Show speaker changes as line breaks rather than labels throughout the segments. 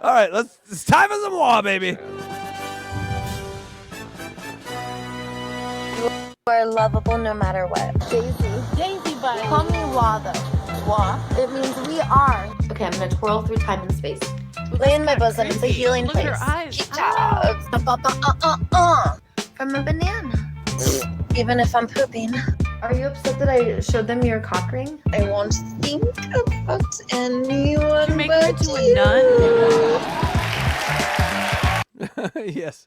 All right, it's time for some Wawa, baby.
We're lovable no matter what.
Daisy bye.
Call me Wa though. Wa. It means we are. Okay, I'm gonna twirl through time and space. Lay in my bosom. It's a healing
Look
place.
at her eyes.
From a banana. Even if I'm pooping. Are you upset that I showed them your cock ring? I won't think about anyone.
Did you make her into a nun?
Yes.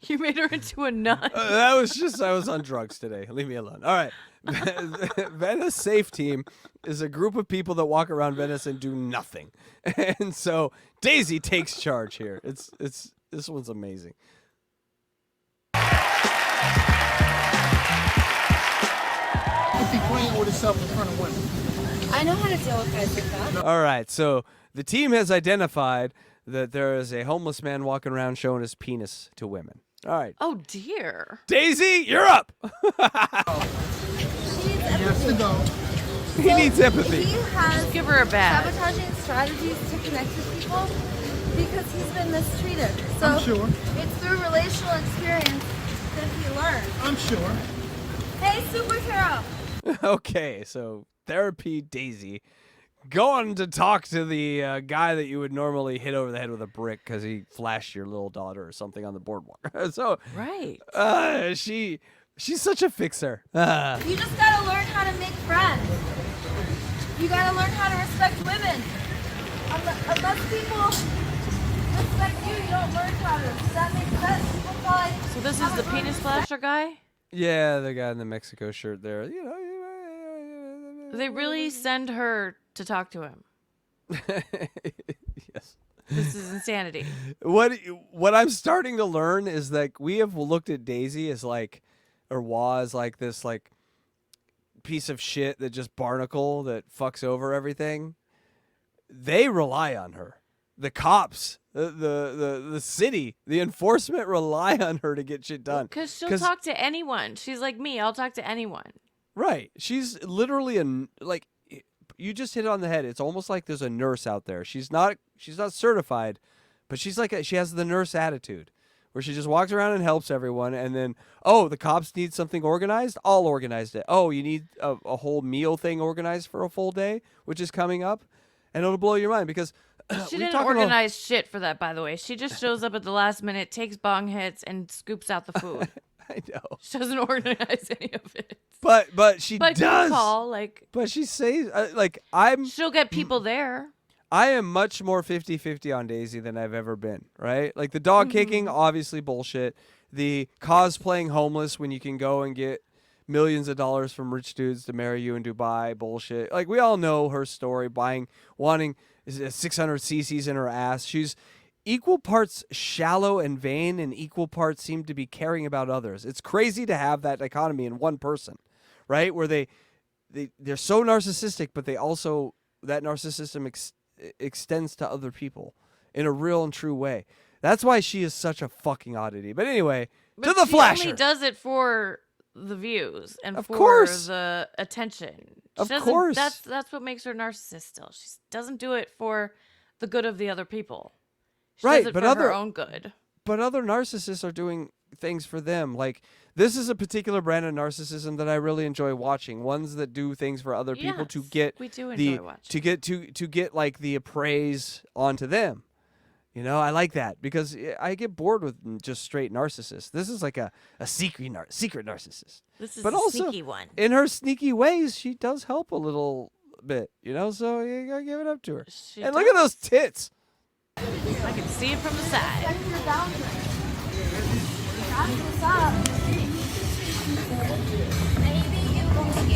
You made her into a nun.
That was just, I was on drugs today. Leave me alone. All right. Venice Safe Team is a group of people that walk around Venice and do nothing. And so Daisy takes charge here. This one's amazing.
Be playing with himself in front of women.
I know how to deal with guys like that.
All right. So the team has identified that there is a homeless man walking around showing his penis to women. All right.
Oh dear.
Daisy, you're up.
Yes to go.
He needs empathy.
He has
Give her a bat.
sabotaging strategies to connect with people because he's been mistreated. So
I'm sure.
it's through relational experience that he learned.
I'm sure.
Hey, superhero!
Okay, so therapy Daisy going to talk to the guy that you would normally hit over the head with a brick because he flashed your little daughter or something on the boardwalk. So
Right.
she's such a fixer.
You just gotta learn how to make friends. You gotta learn how to respect women. Unless people respect you, you don't learn how to. Does that make sense? People probably
So this is the penis flasher guy?
Yeah, the guy in the Mexico shirt there. You know.
They really send her to talk to him.
Yes.
This is insanity.
What I'm starting to learn is that we have looked at Daisy as like, or Wa as like this like piece of shit that just barnacle that fucks over everything. They rely on her. The cops, the city, the enforcement rely on her to get shit done.
Because she'll talk to anyone. She's like me. I'll talk to anyone.
Right. She's literally like, you just hit it on the head. It's almost like there's a nurse out there. She's not certified, but she's like she has the nurse attitude where she just walks around and helps everyone. And then, oh, the cops need something organized. I'll organize it. Oh, you need a whole meal thing organized for a full day, which is coming up, and it'll blow your mind because
She didn't organize shit for that, by the way. She just shows up at the last minute, takes bong hits, and scoops out the food.
I know.
She doesn't organize any of it.
But she
But
does.
good call, like,
But she says
she'll get people there.
I am much more 50-50 on Daisy than I've ever been, right? Like the dog kicking, obviously bullshit. The cosplaying homeless when you can go and get millions of dollars from rich dudes to marry you in Dubai, bullshit. Like we all know her story, wanting 600 cc's in her ass. She's equal parts shallow and vain and equal parts seem to be caring about others. It's crazy to have that dichotomy in one person, right? Where they're so narcissistic, but they also, that narcissism extends to other people in a real and true way. That's why she is such a fucking oddity. But anyway, to the Flasher.
She only does it for the views and
Of
for
course.
the attention.
Of course.
That's what makes her narcissist still. She doesn't do it for the good of the other people. She
Right,
does it
but
for
other-
her own good.
But other narcissists are doing things for them. Like this is a particular brand of narcissism that I really enjoy watching. Ones that do things for other people to
Yes,
get
we do enjoy watching.
to get like the appraise onto them. You know, I like that because I get bored with just straight narcissists. This is like a secret narcissist.
This is
But
a
also,
sneaky one.
in her sneaky ways, she does help a little bit, you know, so you gotta give it up to her.
She
And look at those tits.
I can see it from the side.
Respect your boundaries. That's what's up.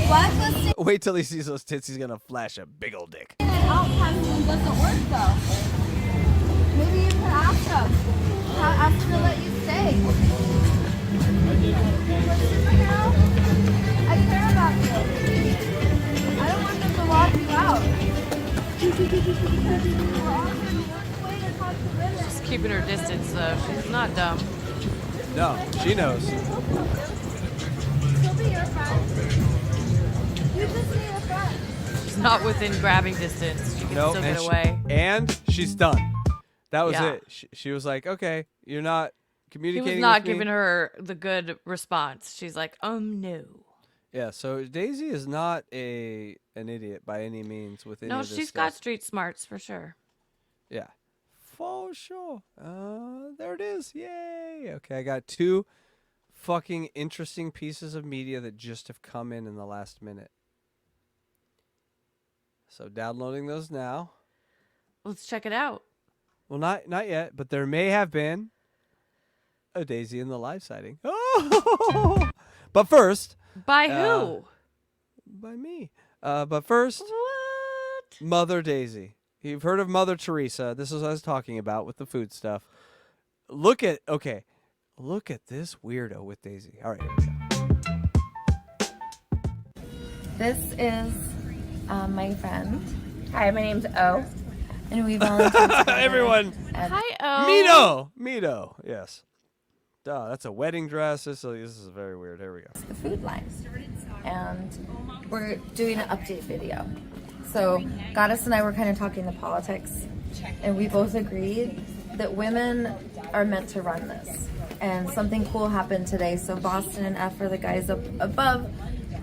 What was
Wait till he sees those tits, he's gonna flash a big old dick.
it out testing doesn't work though? Maybe you could ask them. Ask them to let you stay. Superhero, I care about you. I don't want them to lock you out. We're offering the worst way to talk to women.
She's keeping her distance, though. She's not dumb.
No, she knows.
She'll be your friend. You just need a friend.
She's not within grabbing distance. She can
No,
still
and
get away.
and she's done. That was
Yeah.
it. She was like, okay, you're not
He
communicating
was not
with me.
giving her the good response. She's like, no.
Yeah, so Daisy is not an idiot by any means with any
No,
of this
she's
stuff.
got street smarts for sure.
Yeah. For sure. There it is. Yay. Okay, I got 2 fucking interesting pieces of media that just have come in the last minute. So downloading those now.
Let's check it out.
Well, not yet, but there may have been a Daisy in the live sighting. Oh! But first,
By who?
by me. But first,
What?
Mother Daisy. You've heard of Mother Teresa. This is what I was talking about with the food stuff. Look at this weirdo with Daisy. All right, here we go.
This is my friend,
Hi, my name's O.
and we volunteered together
Everyone.
at
Hi, O.
Mito. Yes. Duh, that's a wedding dress. This is very weird. Here we go.
the food line, and we're doing an update video. So Goddess and I were kind of talking the politics, and we both agreed that women are meant to run this. And something cool happened today. So Boston and F are the guys up above.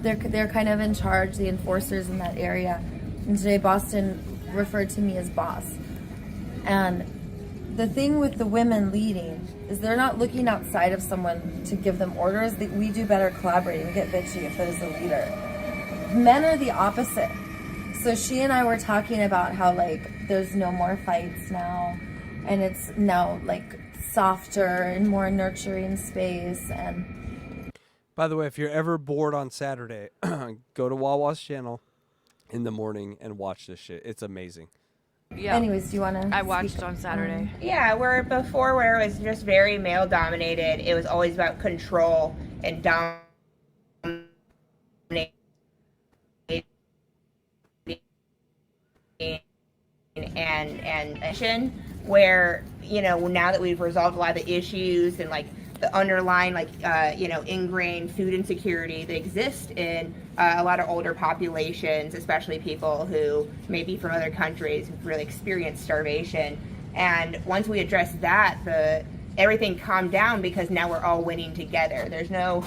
They're kind of in charge, the enforcers in that area. And today Boston referred to me as boss. And the thing with the women leading is they're not looking outside of someone to give them orders. We do better collaborating. We get bitchy if there's a leader. Men are the opposite. So she and I were talking about how like there's no more fights now, and it's now like softer and more nurturing space. And
By the way, if you're ever bored on Saturday, go to Wawa's channel in the morning and watch this shit. It's amazing.
Yeah.
anyways, do you want to?
I watched on Saturday.
Yeah, where before where it was just very male dominated, it was always about control and domination. And action, where now that we've resolved a lot of the issues and like the underlying ingrained food insecurity that exists in a lot of older populations, especially people who may be from other countries who've really experienced starvation. And once we address that, everything calmed down because now we're all winning together. There's no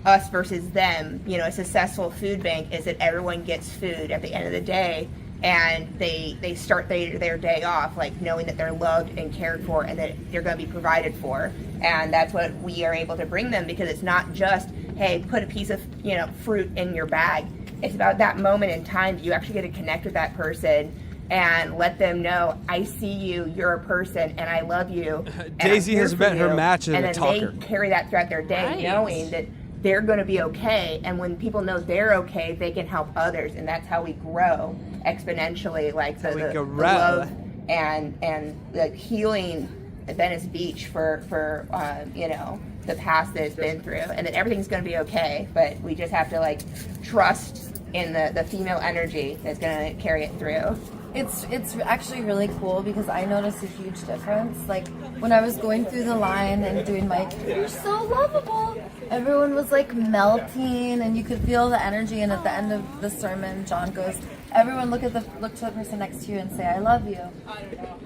us versus them. A successful food bank is that everyone gets food at the end of the day, and they start their day off like knowing that they're loved and cared for and that they're going to be provided for. And that's what we are able to bring them, because it's not just, hey, put a piece of fruit in your bag. It's about that moment in time that you actually get to connect with that person and let them know, I see you, you're a person, and I love you. And
Daisy
I'm here
has
for
met her
you.
match in
and
a
then
talker.
they carry that throughout their day,
Right.
knowing that they're going to be okay. And when people know they're okay, they can help others, and that's how we grow exponentially. Like the love and the healing at Venice Beach for the past that it's been through, and that everything's going to be okay. But we just have to trust in the female energy that's going to carry it through.
It's actually really cool because I noticed a huge difference. Like when I was going through the line and doing my "you're so lovable," everyone was like melting, and you could feel the energy. And at the end of the sermon, John goes, "Everyone look to the person next to you and say I love you."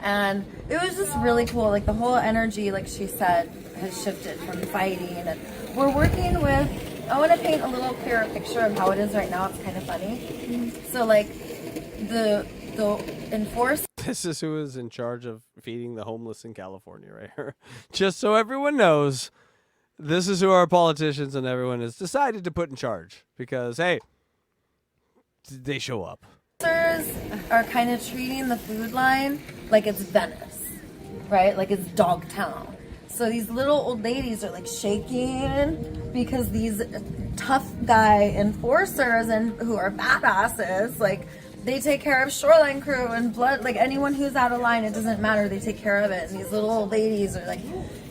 And it was just really cool. Like the whole energy, like she said, has shifted from fighting. And we're working with. I want to paint a little clearer picture of how it is right now. It's kind of funny. So like the enforced.
This is who is in charge of feeding the homeless in California right here. Just so everyone knows, this is who our politicians and everyone has decided to put in charge. Because, hey, they show up.
Are kind of treating the food line like it's Venice, right? Like it's Dogtown. So these little old ladies are like shaking because these tough guy enforcers and who are badasses, like they take care of shoreline crew and blood, like anyone who's out of line, it doesn't matter, they take care of it. And these little old ladies are like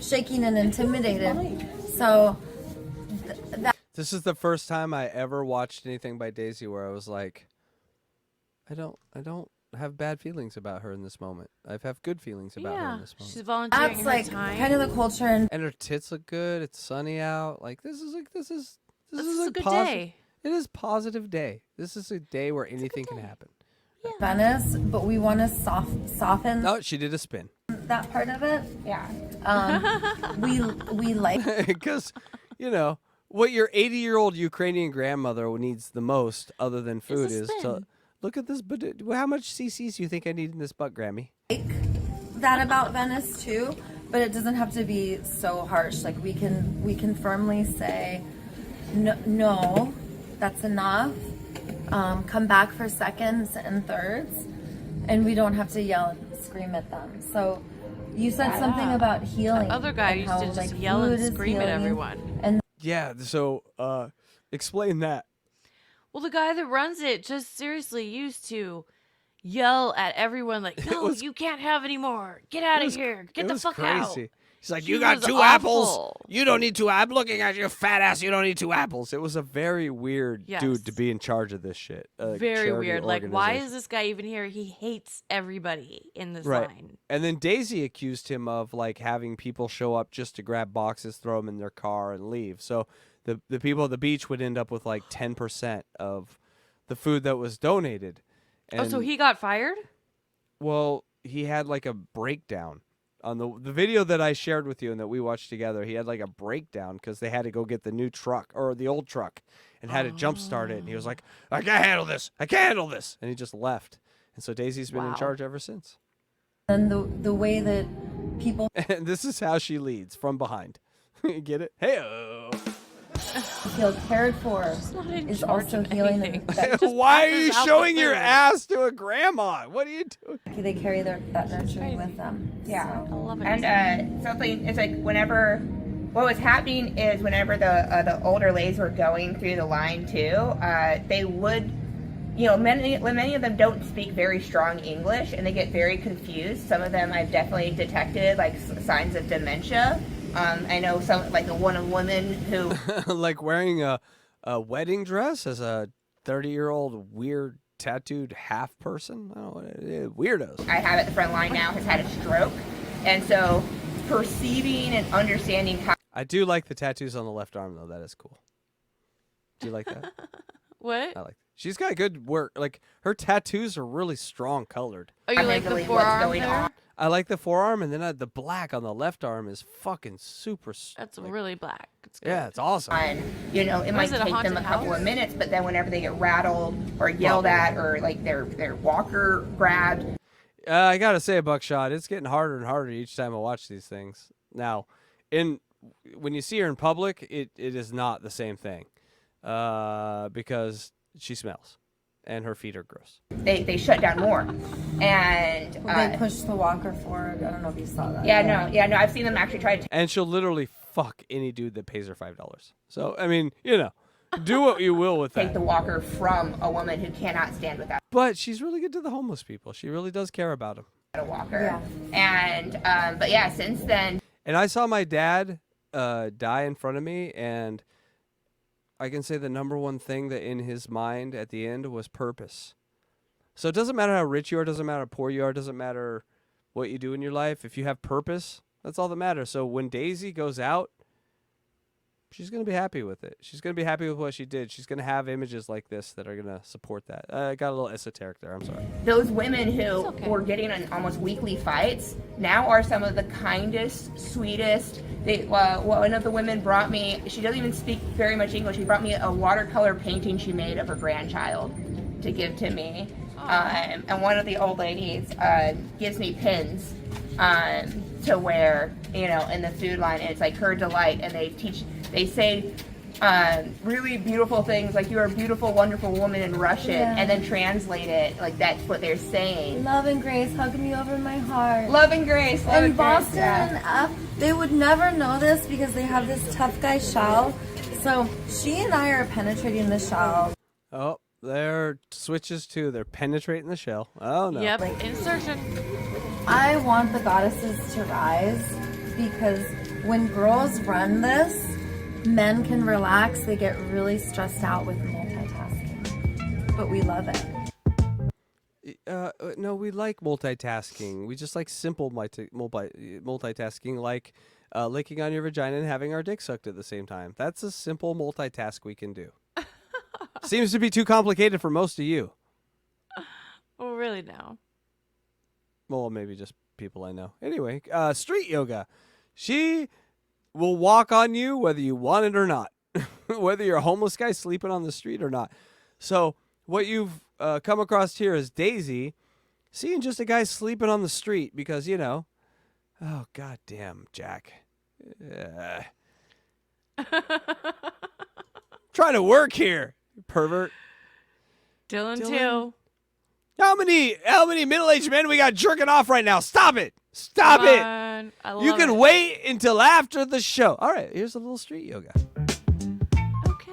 shaking and intimidated. So
This is the first time I ever watched anything by Daisy where I was like, I don't have bad feelings about her in this moment. I have good feelings about her in this moment.
She's volunteering
that's
her
like
time.
kind of the culture. And
And her tits look good. It's sunny out. Like this is
a good
positive
day.
It is positive day. This is a day where anything can happen.
Venice, but we want to soften
Oh, she did a spin.
that part of it.
Yeah.
We like
Because, you know, what your 80-year-old Ukrainian grandmother needs the most, other than food, is to
spin.
look at this. But how much CCs do you think I need in this butt, Grammy?
that about Venice too, but it doesn't have to be so harsh. Like we can firmly say, no, that's enough. Come back for seconds and thirds, and we don't have to yell and scream at them. So you said something about healing.
The other guy
and
used
how,
to just
like,
yell and
food is
scream at
healing,
everyone.
And
Yeah. So, explain that.
Well, the guy that runs it just seriously used to yell at everyone like, "No, you can't have any more. Get out of here. Get the fuck out."
He's like,
He
you got
was
2 apples.
awful.
You don't need 2 apples. Looking at you, fat ass. You don't need 2 apples. It was a very weird
Yes.
dude to be in charge of this shit.
Very
charity
weird. Like, why
organization.
is this guy even here? He hates everybody in this
Right.
line.
And then Daisy accused him of like having people show up just to grab boxes, throw them in their car, and leave. So the people at the beach would end up with like 10% of the food that was donated. And,
Oh, so he got fired?
well, he had like a breakdown on the video that I shared with you and that we watched together. He had like a breakdown because they had to go get the new truck or the old truck and had to jump start it. And he was like, I can't handle this. I can't handle this. And he just left. And so Daisy's been in
Wow.
charge ever since.
then the way that people
And this is how she leads, from behind. You get it? Hey-o.
feel cared for
Not in
is
charge
also
of
healing.
anything.
That
Why are
passes
you
out the
showing your
food.
ass to a grandma? What are you doing?
they carry that nurturing with them.
Yeah.
I love it.
And something it's like whenever what was happening is whenever the older ladies were going through the line too, they would, you know, many of them don't speak very strong English and they get very confused. Some of them I've definitely detected like signs of dementia. I know some like one woman who
Like wearing a wedding dress as a 30-year-old weird tattooed half person? I don't know. Weirdos.
I have at the front line now has had a stroke, and so perceiving and understanding how
I do like the tattoos on the left arm, though. That is cool. Do you like that?
What?
I like. She's got good work. Like her tattoos are really strong colored.
Oh, you like the
mentally
forearm there?
I like the forearm, and then the black on the left arm is fucking super.
That's
like,
really black. It's good.
yeah, it's awesome.
you know, it
What
might
is it, a
take them a
haunted
couple
house?
of minutes, but then whenever they get rattled or yelled at or like their walker grabbed,
I gotta say, Buckshot, it's getting harder and harder each time I watch these things. Now, when you see her in public, it is not the same thing, because she smells, and her feet are gross.
they shut down more, and
They push the walker forward. I don't know if you saw that.
yeah, no, I've seen them actually try to
And she'll literally fuck any dude that pays her $5. So I mean, you know, do what you will with
take the
that.
walker from a woman who cannot stand without
But she's really good to the homeless people. She really does care about them.
a walker, and but yeah, since then.
And I saw my dad die in front of me, and I can say the number one thing that in his mind at the end was purpose. So it doesn't matter how rich you are, doesn't matter how poor you are, doesn't matter what you do in your life. If you have purpose, that's all that matters. So when Daisy goes out, she's going to be happy with it. She's going to be happy with what she did. She's going to have images like this that are going to support that. I got a little esoteric there. I'm sorry.
Those women who
okay.
were getting in almost weekly fights now are some of the kindest, sweetest. One of the women brought me, she doesn't even speak very much English, she brought me a watercolor painting she made of her grandchild to give to me. And one of the old ladies gives me pins to wear, you know, in the food line, and it's like her delight, and they say really beautiful things like "you're a beautiful, wonderful woman" in Russian, and then translate it like that's what they're saying.
Love and grace hug me over my heart.
Love and grace. Love
And
and
Boston
grace, yeah.
and F, they would never know this because they have this tough guy shell. So she and I are penetrating the shell.
Oh, there switches to they're penetrating the shell. Oh, no.
Yep. Insertion.
I want the goddesses to rise because when girls run this, men can relax. They get really stressed out with multitasking. But we love it.
No, we like multitasking. We just like simple multitasking, like licking on your vagina and having our dick sucked at the same time. That's a simple multitask we can do. Seems to be too complicated for most of you.
Oh, really now?
Well, maybe just people I know. Anyway, street yoga. She will walk on you whether you want it or not, whether you're a homeless guy sleeping on the street or not. So what you've come across here is Daisy seeing just a guy sleeping on the street because, you know, oh, goddamn, Jack. Trying to work here, you pervert.
Dylan
Dylan?
too.
How many middle-aged men we got jerking off right now? Stop it. Stop
Come
it.
on. I love
You can
it.
wait until after the show. All right, here's a little street yoga.
Okay.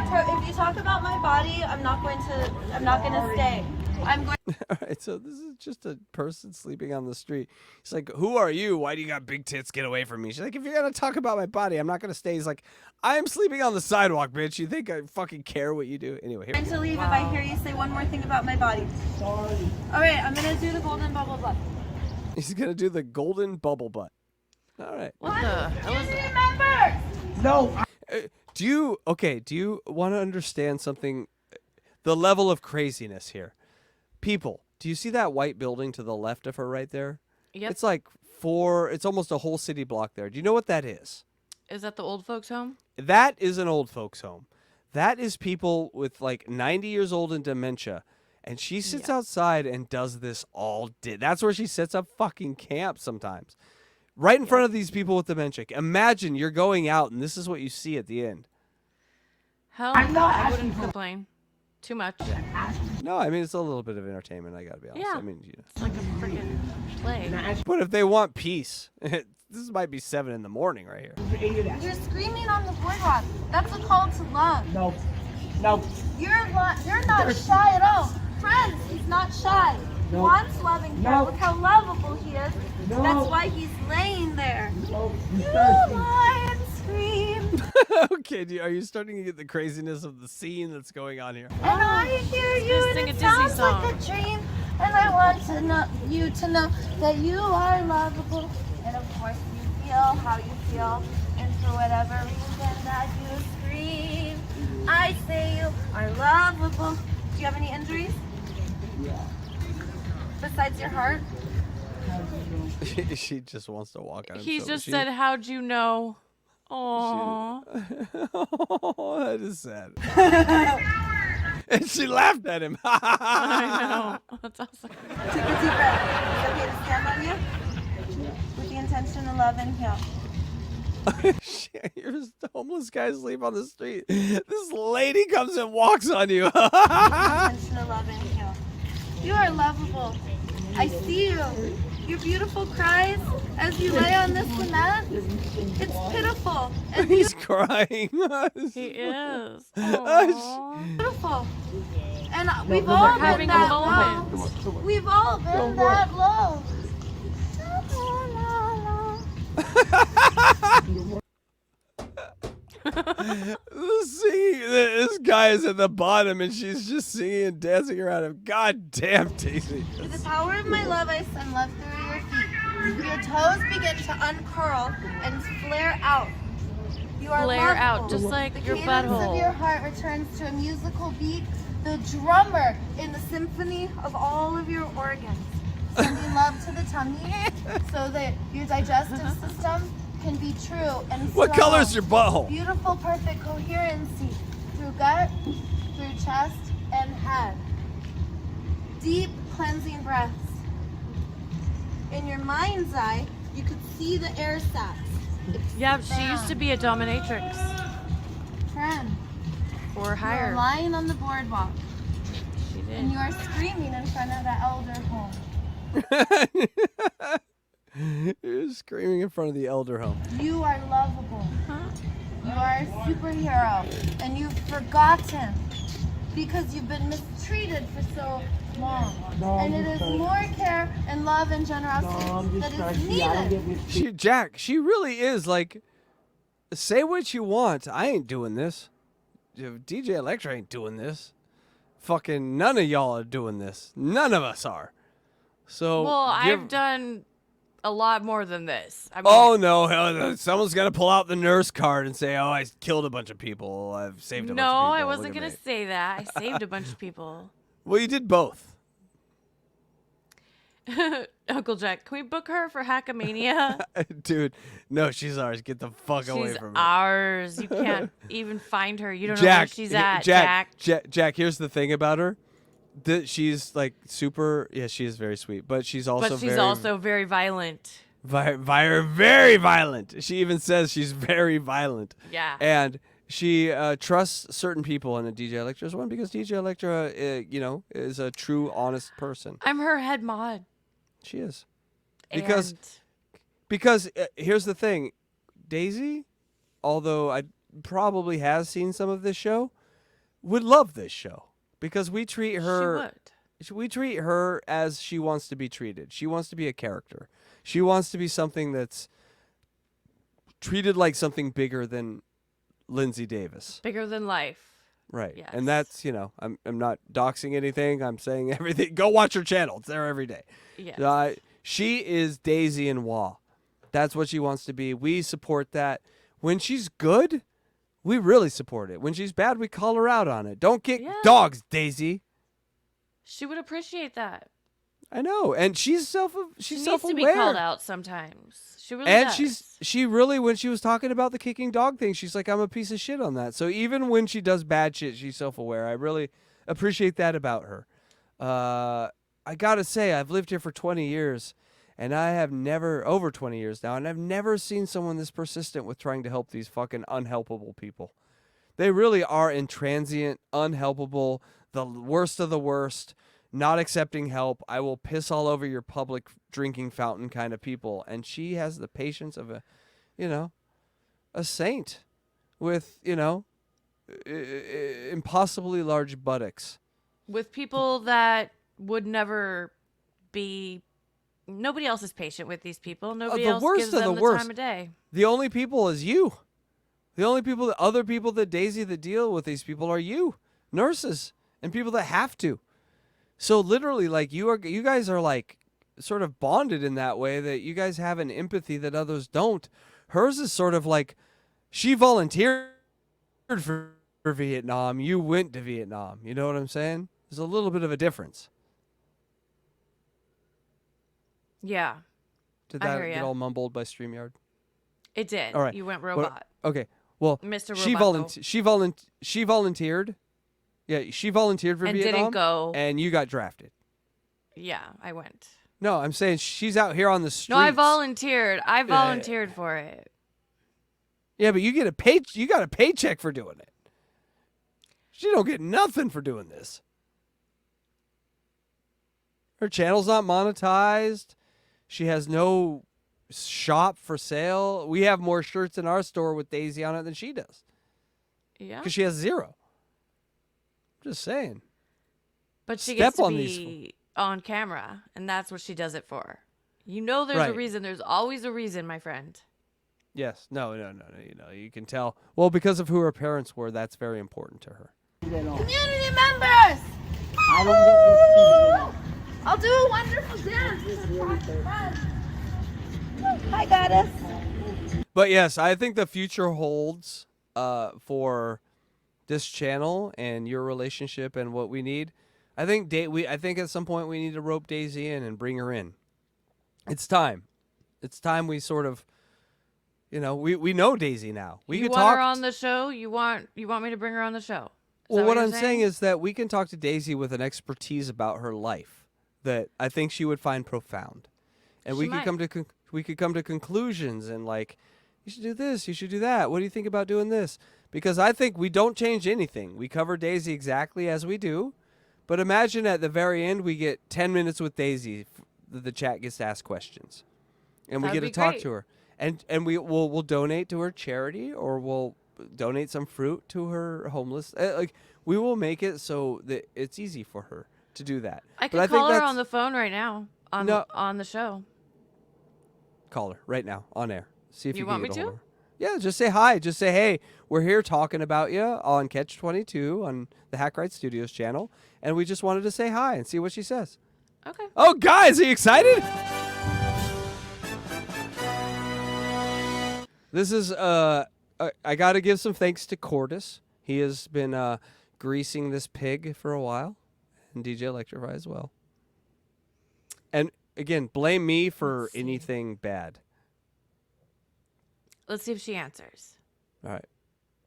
If you talk about my body, I'm not going to stay. I'm going.
All right, so this is just a person sleeping on the street. He's like, who are you? Why do you got big tits? Get away from me. She's like, if you're going to talk about my body, I'm not going to stay. He's like, I am sleeping on the sidewalk, bitch. You think I fucking care what you do? Anyway, here we
going
go.
to leave if I hear you say one more thing about my body. Sorry. All right, I'm gonna do the golden bubble butt.
He's going to do the golden bubble butt. All right.
What the hell is that?
Remember.
No.
Do you want to understand something? The level of craziness here. People, do you see that white building to the left of her right there?
Yep.
It's like it's almost a whole city block there. Do you know what that is?
Is that the old folks' home?
That is an old folks home. That is people with like 90 years old and dementia. And she sits outside and does this all day. That's where she sets up fucking camp sometimes. Right in front of these people with dementia. Imagine you're going out and this is what you see at the end.
Hell,
I'm not
I wouldn't
asking for-
complain. Too much.
No, I mean, it's a little bit of entertainment, I gotta be honest.
Yeah.
I mean, you know.
It's like a freaking play.
But if they want peace, this might be 7 in the morning right here.
You're screaming on the boardwalk. That's a call to love.
No. No.
You're not shy at all. Friends, he's not shy. He
No.
wants loving care.
No.
Look how lovable he is.
No.
That's why he's laying there.
No.
You lie and scream.
Okay, are you starting to get the craziness of the scene that's going on here?
And I hear you,
Just
and
sing a
it
Disney
sounds
song.
like a dream. And I want to know you to know that you are lovable. And of course, you feel how you feel. And for whatever reason that you scream, I say you are lovable. Do you have any injuries?
Yeah.
Besides your heart?
She just wants to walk on him.
He
so
just
she-
said, "How'd you know?" Aww.
Oh, that is sad. And she laughed at him.
I know. That's awesome.
Take a deep breath. Is it okay to stand on you? With the intention to love and heal.
Here's the homeless guy asleep on the street. This lady comes and walks on you.
Intention to love and heal. You are lovable. I see you. Your beautiful cries as you lay on this cement. It's pitiful. And
He's crying.
He is. Aww.
beautiful. And we've all been
having a
that
moment.
low. We've all been that low.
This guy is at the bottom and she's just singing and dancing around him. God damn, Daisy.
With the power of my love, I send love through your feet. Your toes begin to uncurl and flare out. You are
Flare out,
lovable.
just like
the
your
cadence of
butthole.
your heart returns to a musical beat, the drummer in the symphony of all of your organs. Sending love to the tummy so that your digestive system can be true and
What
strong.
color is your butthole?
Beautiful, perfect coherency through gut, through chest, and head. Deep cleansing breaths. In your mind's eye, you could see the air sacs.
Yeah, she used to be a dominatrix.
Friend,
Or
you are
higher.
lying on the boardwalk,
She
and you
did.
are screaming in front of the elder home.
You're screaming in front of the elder home.
You are lovable. You are a superhero, and you've forgotten because you've been mistreated for so long.
No,
And
I'm
it is
just
more care and love and generosity
No, I'm
that
just
is
thirsty. I don't
needed.
get this.
Jack, she really is like, say what you want. I ain't doing this. DJ Electra ain't doing this. Fucking none of y'all are doing this. None of us are. So.
Well,
give-
I've done a lot more than this. I mean,
Oh no! Someone's gonna pull out the nurse card and say, "Oh, I killed a bunch of people. I've saved a bunch of
no,
people."
I
Look
wasn't
at
gonna
me."
say that. I saved a bunch of people.
Well, you did both.
Uncle Jack, can we book her for Hackamania?
Dude, no, she's ours. Get the fuck away
She's
from me.
ours. You can't even find her. You don't know where she's at, Jack.
Jack, here's the thing about her. She's like super. Yeah, she is very sweet, but she's also
But she's also very violent.
very violent. She even says she's very violent.
Yeah.
And she trusts certain people, and DJ Electra is one because DJ Electra, is a true, honest person.
I'm her head mod.
She is.
And
Because here's the thing, Daisy, although I probably has seen some of this show, would love this show because we treat her. We treat her as she wants to be treated. She wants to be a character. She wants to be something that's treated like something bigger than Lindsay Davis.
Bigger than life.
Right.
Yes.
And that's, I'm not doxing anything. I'm saying everything. Go watch her channel. It's there every day.
Yes.
She is Daisy and Wawa. That's what she wants to be. We support that. When she's good, we really support it. When she's bad, we call her out on it. Don't kick dogs, Daisy.
She would appreciate that.
I know. And she's self-aware.
She needs to be called out sometimes. She really does.
She really, when she was talking about the kicking dog thing, she's like, I'm a piece of shit on that. So even when she does bad shit, she's self-aware. I really appreciate that about her. I got to say, I've lived here for 20 years, and I have never, over 20 years now, and I've never seen someone this persistent with trying to help these fucking unhelpable people. They really are intransient, unhelpable, the worst of the worst, not accepting help. I will piss all over your public drinking fountain kind of people. And she has the patience of a saint with, impossibly large buttocks.
With people that would never be. Nobody else is patient with these people. Nobody else gives them the time of day.
The only people is you. The only people, the other people that Daisy that deal with these people are you, nurses, and people that have to. So literally, like you guys are like sort of bonded in that way that you guys have an empathy that others don't. Hers is sort of like she volunteered for Vietnam. You went to Vietnam. You know what I'm saying? There's a little bit of a difference.
Yeah.
Did that get all mumbled by StreamYard?
It did.
All right.
You went robot.
Okay. Well,
Mr.
Roboto. She volunteered. Yeah, she volunteered for
and
Vietnam.
Didn't go.
And you got drafted.
Yeah, I went.
No, I'm saying she's out here on the streets.
No, I volunteered. I volunteered for it.
Yeah, but you got a paycheck for doing it. She don't get nothing for doing this. Her channel's not monetized. She has no shop for sale. We have more shirts in our store with Daisy on it than she does.
Yeah.
Because she has zero. Just saying.
But she gets to be on camera, and that's what she does it for. You know there's a reason. There's always a reason, my friend.
Yes. No. You can tell. Well, because of who her parents were, that's very important to her.
Community members!
I don't get this TV.
I'll do a wonderful dance. Hi, goddess.
But yes, I think the future holds for this channel and your relationship and what we need. I think at some point we need to rope Daisy in and bring her in. It's time. It's time we sort of, we know Daisy now. We
You
could
want
talk
her on the show? You want me to bring her on the show?
Well, what I'm saying is that we can talk to Daisy with an expertise about her life that I think she would find profound, and we could come to conclusions and like, you should do this, you should do that. What do you think about doing this? Because I think we don't change anything. We cover Daisy exactly as we do, but imagine at the very end we get 10 minutes with Daisy. The chat gets to ask questions, and we get to talk to her, and we'll donate to her charity, or we'll donate some fruit to her homeless. We will make it so that it's easy for her to do that.
I could call her on the phone right now on the show.
Call her right now on air. See if you
want
can
me
get a hold
to?
of her. Yeah, just say hi. Just say, hey, we're here talking about you on Catch 22 on the Hackride Studios channel, and we just wanted to say hi and see what she says.
Okay.
Oh, guys, are you excited? This is I got to give some thanks to Cordis. He has been greasing this pig for a while, and DJ Electrify as well. And again, blame me for
Let's see.
anything bad.
Let's see if she answers.
All right.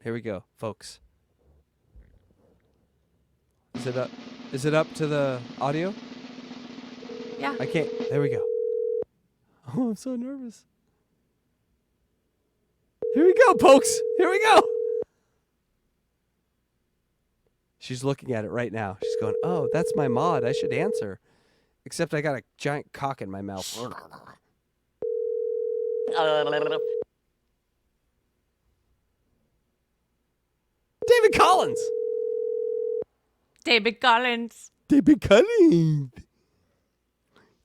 Here we go, folks. Is it up? Is it up to the audio?
Yeah.
I can't. There we go. Oh, I'm so nervous. Here we go, folks. Here we go. She's looking at it right now. She's going, "Oh, that's my mod. I should answer." Except I got a giant cock in my mouth. David Collins.
David Collins.
David Collins.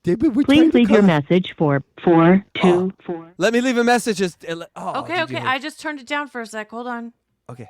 David, we're trying
Please
to
leave your
call-
message for 424.
Let me leave a message.
Okay. I just turned it down for a sec. Hold on.
Okay.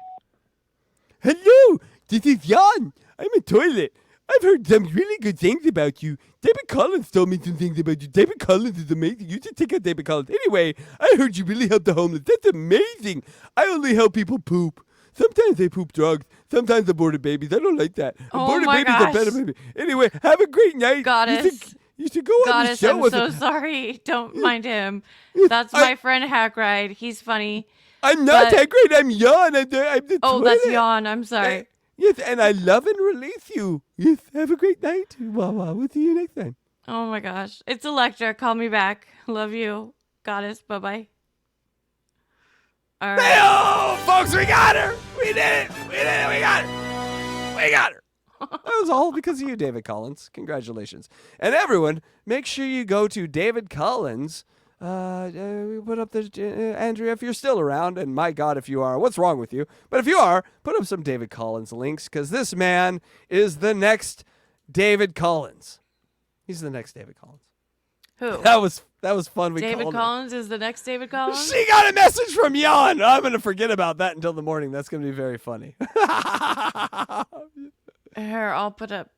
Hello, this is Jan. I'm a toilet. I've heard some really good things about you. David Collins told me some things about you. David Collins is amazing. You should check out David Collins. Anyway, I heard you really help the homeless. That's amazing. I only help people poop. Sometimes they poop drugs. Sometimes aborted babies. I don't like that.
Oh
Aborted
my
babies are
gosh.
better baby. Anyway, have a great night.
Goddess.
You should go on the
Goddess,
show
I'm
with
so
it.
sorry. Don't mind him.
Yes,
That's my friend Hackride. He's funny.
I'm not
but-
that great. I'm Jan. I'm the
Oh,
toilet.
that's Jan. I'm sorry.
Yes, and I love and release you. Yes, have a great night. Wawa, we'll see you next time.
Oh my gosh. It's Electra. Call me back. Love you. Goddess. Bye-bye. All right.
Hey, folks, we got her. We did it. We did it. We got her. We got her. That was all because of you, David Collins. Congratulations. And everyone, make sure you go to David Collins. We put up the Andrea, if you're still around, and my God, if you are, what's wrong with you? But if you are, put up some David Collins links, because this man is the next David Collins. He's the next David Collins.
Who?
That was fun. We
David
called him.
Collins is the next David Collins?
She got a message from Jan. I'm going to forget about that until the morning. That's going to be very funny.
Here, I'll put up.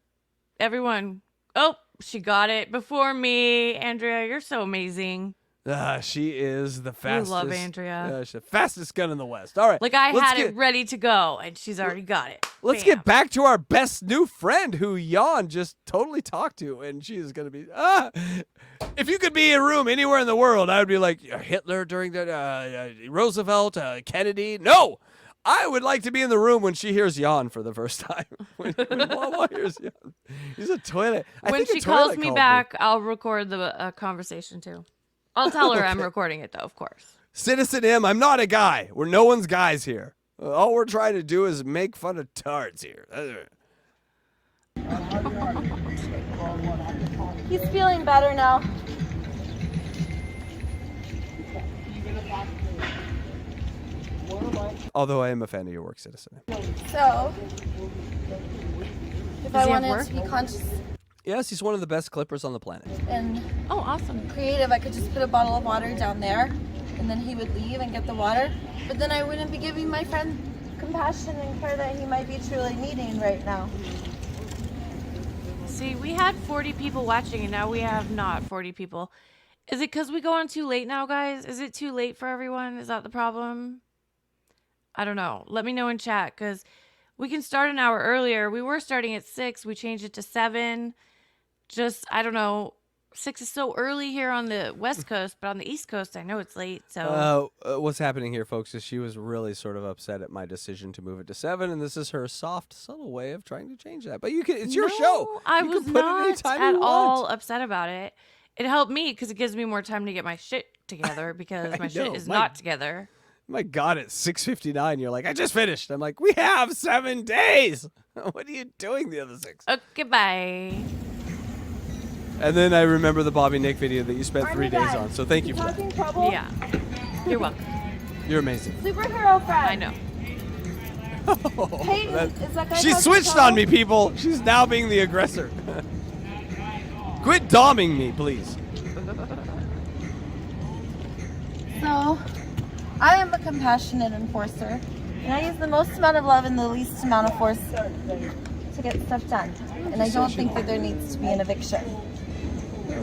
Everyone. Oh, she got it before me. Andrea, you're so amazing.
She is the
I
fastest.
love Andrea.
She's the fastest gun in the West. All right.
Like, I
let's
had
get-
it ready to go, and she's already got it.
Let's
Bam.
get back to our best new friend who Jan just totally talked to, and she is going to be. If you could be in a room anywhere in the world, I would be like Hitler during the Roosevelt, Kennedy. No, I would like to be in the room when she hears Jan for the first time. when Wawa hears Jan, he's a toilet. I
When
think a
she
toilet
calls me
called
back, I'll record the conversation, too. I'll tell her I'm
Okay.
recording it, though, of course.
Citizen M, I'm not a guy. We're no one's guys here. All we're trying to do is make fun of tards here.
He's feeling better now.
Although I am a fan of your work, Citizen M.
So, if I
he have
wanted
work?
to be conscious
Yes, he's one of the best clippers on the planet.
and
Oh, awesome.
creative, I could just put a bottle of water down there, and then he would leave and get the water. But then I wouldn't be giving my friend compassion and care that he might be truly needing right now.
See, we had 40 people watching, and now we have not 40 people. Is it because we go on too late now, guys? Is it too late for everyone? Is that the problem? I don't know. Let me know in chat, because we can start an hour earlier. We were starting at 6. We changed it to 7. Just, I don't know. 6 is so early here on the West Coast, but on the East Coast, I know it's late. So
What's happening here, folks, is she was really sort of upset at my decision to move it to 7, and this is her soft, subtle way of trying to change that. But you can—it's your
No,
show.
I
You
was
can put it
not
anytime
at
you
all
want.
upset about it. It helped me because it gives me more time to get my shit together because my shit
know,
is
my-
not together.
My God, at 6:59, you're like, I just finished. I'm like, we have 7 days. What are you doing the other 6?
Okay, bye.
And then I remember the Bobby Nick video that you spent
Aren't
3
you
days
guys
on. So thank you for that.
causing trouble?
Yeah. You're welcome.
You're amazing.
Superhero friend.
I know.
Peyton,
That-
is that guy
She
causing
switched
trouble?
on me, people. She's now being the aggressor. Quit doming me, please.
So, I am a compassionate enforcer, and I use the most amount of love and the least amount of force to get stuff done. And I don't think that there needs to be an eviction.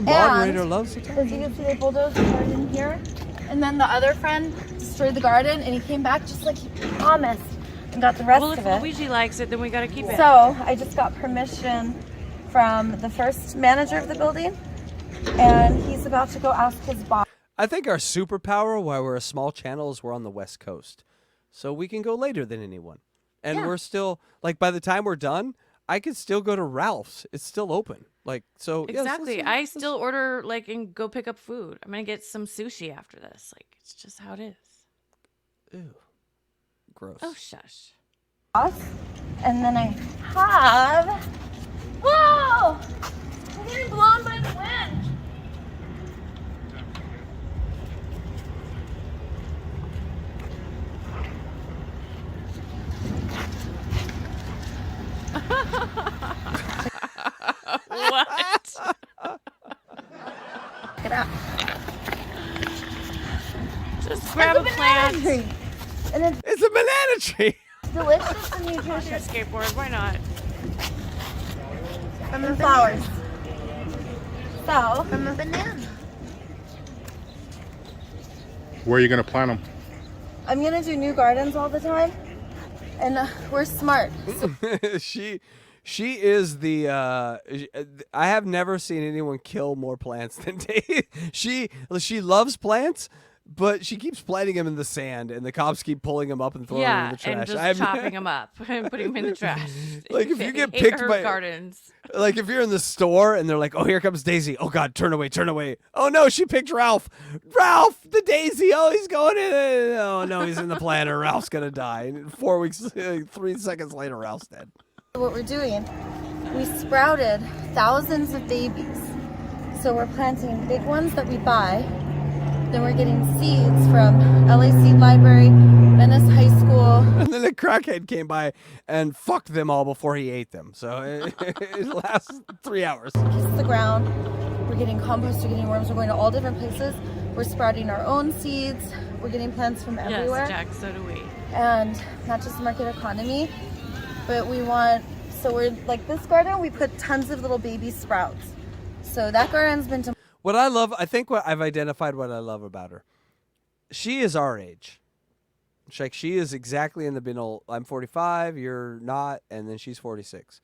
Moderator loves it.
As you can see, they bulldozed the garden here, and then the other friend destroyed the garden, and he came back just like he promised and got the rest
Well,
of
if
it.
Luigi likes it, then we gotta keep it.
So I just got permission from the first manager of the building and he's about to go ask his boss.
I think our superpower, while we're a small channel, is we're on the West Coast. So we can go later than anyone. And
Yeah.
we're still, like, by the time we're done, I could still go to Ralph's. It's still open. Like, so. yeah,
Exactly. I still order like and go pick up food. I'm gonna get some sushi after this. Like it's just how it is.
Ew. Gross.
Oh shush.
And then I have. Whoa! I'm getting blown by the wind.
What?
Get out.
Just grab a
Banana
plant.
tree. And it's
It's a banana tree.
delicious and
Your
nutritious.
skateboard, why not?
From the flowers. So, from a banana.
Where are you gonna plant them?
I'm gonna do new gardens all the time. And we're smart.
She is the I have never seen anyone kill more plants than Dave. She loves plants, but she keeps planting them in the sand, and the cops keep pulling them up and throwing them in
Yeah,
the trash.
and just chopping them up and putting them in the trash.
Like, if you get
Hate
picked
her
by-
gardens.
Like, if you're in the store and they're like, "Oh, here comes Daisy." Oh God, turn away, turn away. Oh no, she picked Ralph. Ralph, the Daisy. Oh, he's going in. Oh no, he's in the planter. Ralph's gonna die. And 4 weeks, 3 seconds later, Ralph's dead.
What we're doing, we sprouted thousands of babies. So we're planting big ones that we buy. Then we're getting seeds from LA Seed Library, Venice High School.
And then a crackhead came by and fucked them all before he ate them. So it lasts 3 hours.
Kiss the ground. We're getting compost, we're getting worms, we're going to all different places. We're sprouting our own seeds. We're getting plants from everywhere.
Yes, Jack, so do we.
And not just market economy, but we want, so we're like this garden, we put tons of little baby sprouts. So that garden's been to
What I love, I think what I've identified what I love about her. She is our age. It's like she is exactly in the middle. I'm 45, you're not, and then she's 46.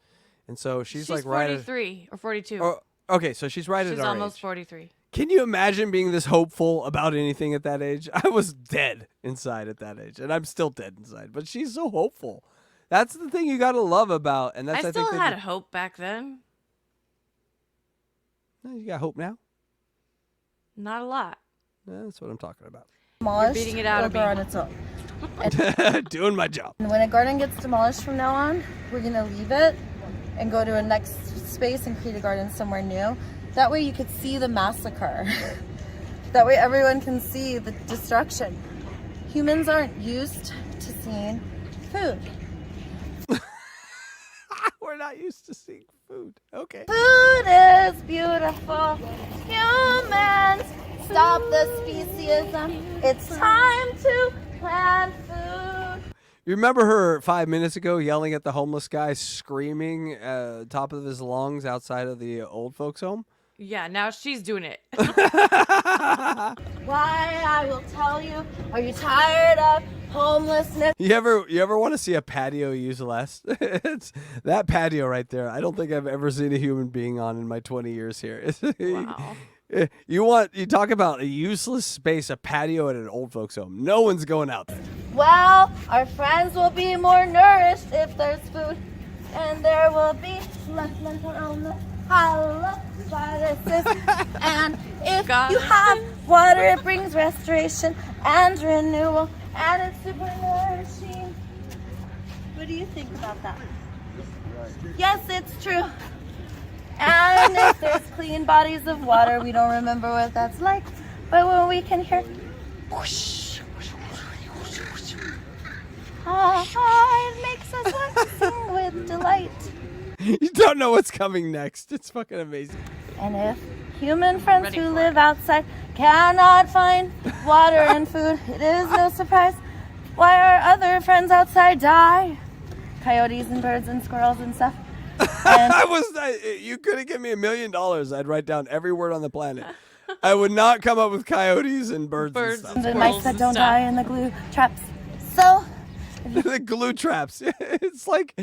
And so she's like right at
43 or 42.
Oh, okay, so she's right
She's
at our
almost
age.
43.
Can you imagine being this hopeful about anything at that age? I was dead inside at that age, and I'm still dead inside. But she's so hopeful. That's the thing you got to love about, and that's
I
I
still
think
had hope back then.
you got hope now.
Not a lot.
That's what I'm talking about.
demolished,
beating it out
it'll
of
grow
me.
on its own.
Doing my job.
And when a garden gets demolished from now on, we're gonna leave it and go to a next space and create a garden somewhere new. That way you could see the massacre. That way everyone can see the destruction. Humans aren't used to seeing food.
We're not used to seeing food. Okay.
Food is beautiful. Humans, stop the speciesism. It's time to plant food.
You remember her 5 minutes ago yelling at the homeless guy, screaming top of his lungs outside of the old folks' home?
Yeah, now she's doing it.
Why, I will tell you. Are you tired of homelessness?
You ever want to see a patio used less? It's that patio right there. I don't think I've ever seen a human being on in my 20 years here.
Wow.
You talk about a useless space, a patio at an old folks' home. No one's going out there.
Well, our friends will be more nourished if there's food, and there will be less mental illness, paralysis, and if
God.
you have water, it brings restoration and renewal, and it's super nourishing. What do you think about that? Yes, it's true. And if there's clean bodies of water, we don't remember what that's like, but when we can hear whoosh, it makes us want to sing with delight.
You don't know what's coming next. It's fucking amazing.
And if human friends
Ready
who
for
live
it.
outside cannot find water and food, it is no surprise why our other friends outside die. Coyotes and birds and squirrels and stuff. And
You could have given me $1 million. I'd write down every word on the planet. I would not come up with coyotes and birds
Birds
and
and
stuff.
the mice
squirrels
that
and
don't
stuff.
die in the glue traps. So,
The glue traps. It's like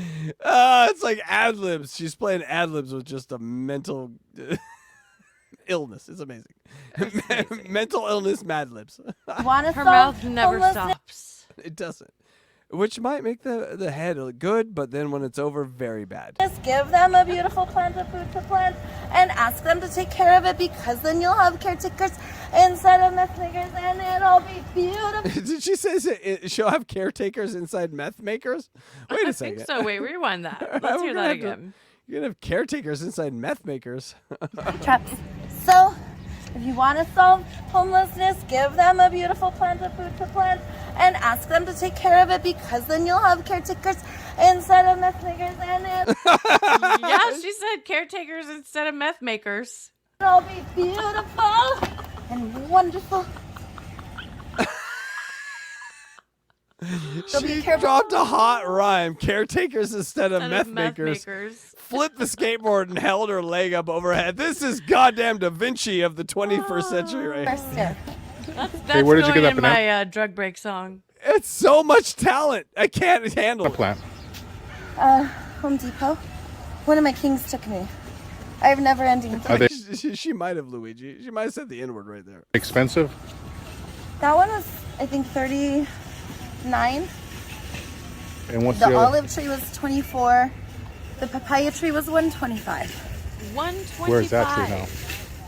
ad libs. She's playing ad libs with just a mental illness. It's amazing. Mental illness, Mad Libs.
Want to
Her
solve
mouth never
homelessness?
stops.
It doesn't. Which might make the head look good, but then when it's over, very bad.
Just give them a beautiful plant of food to plant and ask them to take care of it, because then you'll have caretakers instead of meth makers and it'll be beautiful.
Did she say she'll have caretakers inside meth makers? Wait a
I
second.
think so. Wait, rewind that. Let's
We're
hear
gonna
that
have to-
again.
You're going to have caretakers inside meth makers.
Traps. So, if you want to solve homelessness, give them a beautiful plant of food to plant and ask them to take care of it, because then you'll have caretakers instead of meth makers and
Yeah, she said caretakers instead of meth makers.
it'll be beautiful and wonderful. So be
She
careful.
dropped a hot rhyme. Caretakers instead of
Instead
meth
of
makers.
makers.
Flipped the skateboard and held her leg up over her head. This is goddamn Da Vinci of the 21st century, right?
First step.
That's
where did you
going
get that
in my drug break song.
It's so much talent. I can't handle
A
it.
plant.
Home Depot. One of my kings took me. I have never-ending.
Are they
She might have, Luigi. She might have said the N-word right there.
expensive?
That one was, I think, 39.
And what's
The
the other?
olive tree was 24. The papaya tree was 125.
125.
Where is that tree now?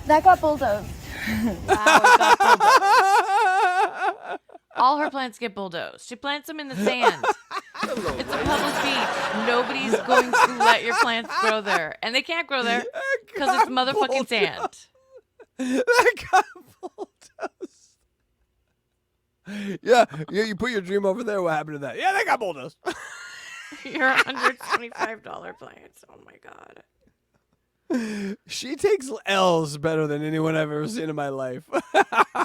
That got bulldozed.
Wow, it got bulldozed. All her plants get bulldozed. She plants them in the sand. It's a public beach. Nobody's going to let your plants grow there. And they can't grow there because it's motherfucking sand.
That got bulldozed. Yeah, you put your dream over there. What happened to that? Yeah, they got bulldozed.
Your $125 plants. Oh my God.
She takes L's better than anyone I've ever seen in my life.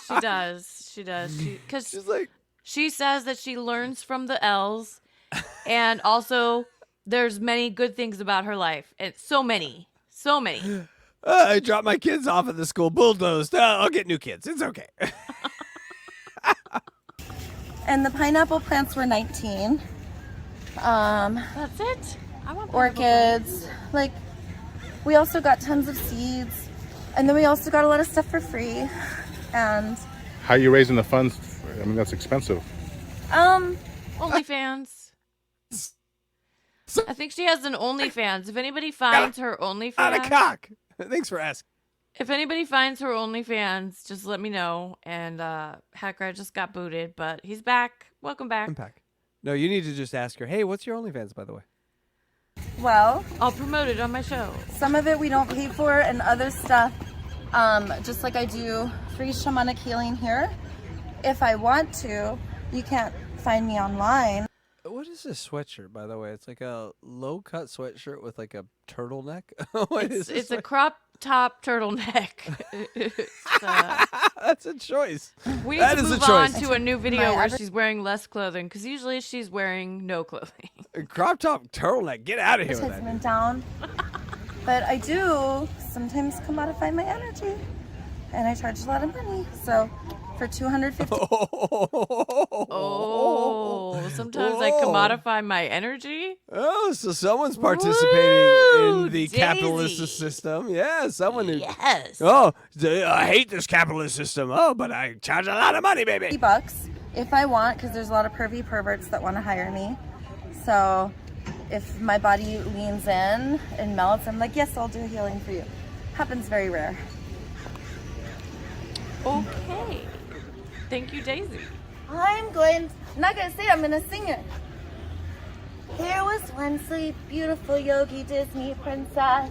She does. She does. Because
She's like,
she says that she learns from the L's, and also there's many good things about her life. And so many.
I dropped my kids off at the school, bulldozed. I'll get new kids. It's okay.
And the pineapple plants were 19.
That's it. I want
Orchids. Like, we also got tons of seeds. And then we also got a lot of stuff for free. And,
How are you raising the funds? I mean, that's expensive.
OnlyFans. I think she has an OnlyFans. If anybody finds her
Out of
OnlyFans,
cock. Thanks for asking.
if anybody finds her OnlyFans, just let me know. And Hackride just got booted, but he's back. Welcome back.
Impact. No, you need to just ask her, hey, what's your OnlyFans, by the way?
well,
I'll promote it on my show.
some of it we don't pay for, and other stuff, just like I do free shamanic healing here. If I want to, you can't find me online.
What is this sweatshirt, by the way? It's like a low-cut sweatshirt with like a turtleneck. What is this
It's a crop top turtleneck.
That's a choice.
We need
That
to
is a
move on
choice.
to a new video
My
where
average-
she's wearing less clothing, because usually she's wearing no clothing.
A crop top turtleneck. Get out of here with that.
Advertisement down. But I do sometimes commodify my energy, and I charge a lot of money. So for $250,
Oh, sometimes I
Whoa.
commodify my energy.
Oh, so someone's participating
Woo,
in the
Daisy.
capitalist system. Yeah, someone who.
Yes.
Oh, I hate this capitalist system. Oh, but I charge a lot of money, baby.
$50 if I want, because there's a lot of pervy perverts that want to hire me. So if my body leans in and melts, I'm like, yes, I'll do healing for you. Happens very rare.
Okay. Thank you, Daisy.
I'm not gonna say it, I'm gonna sing it. There was once a beautiful yogi Disney princess.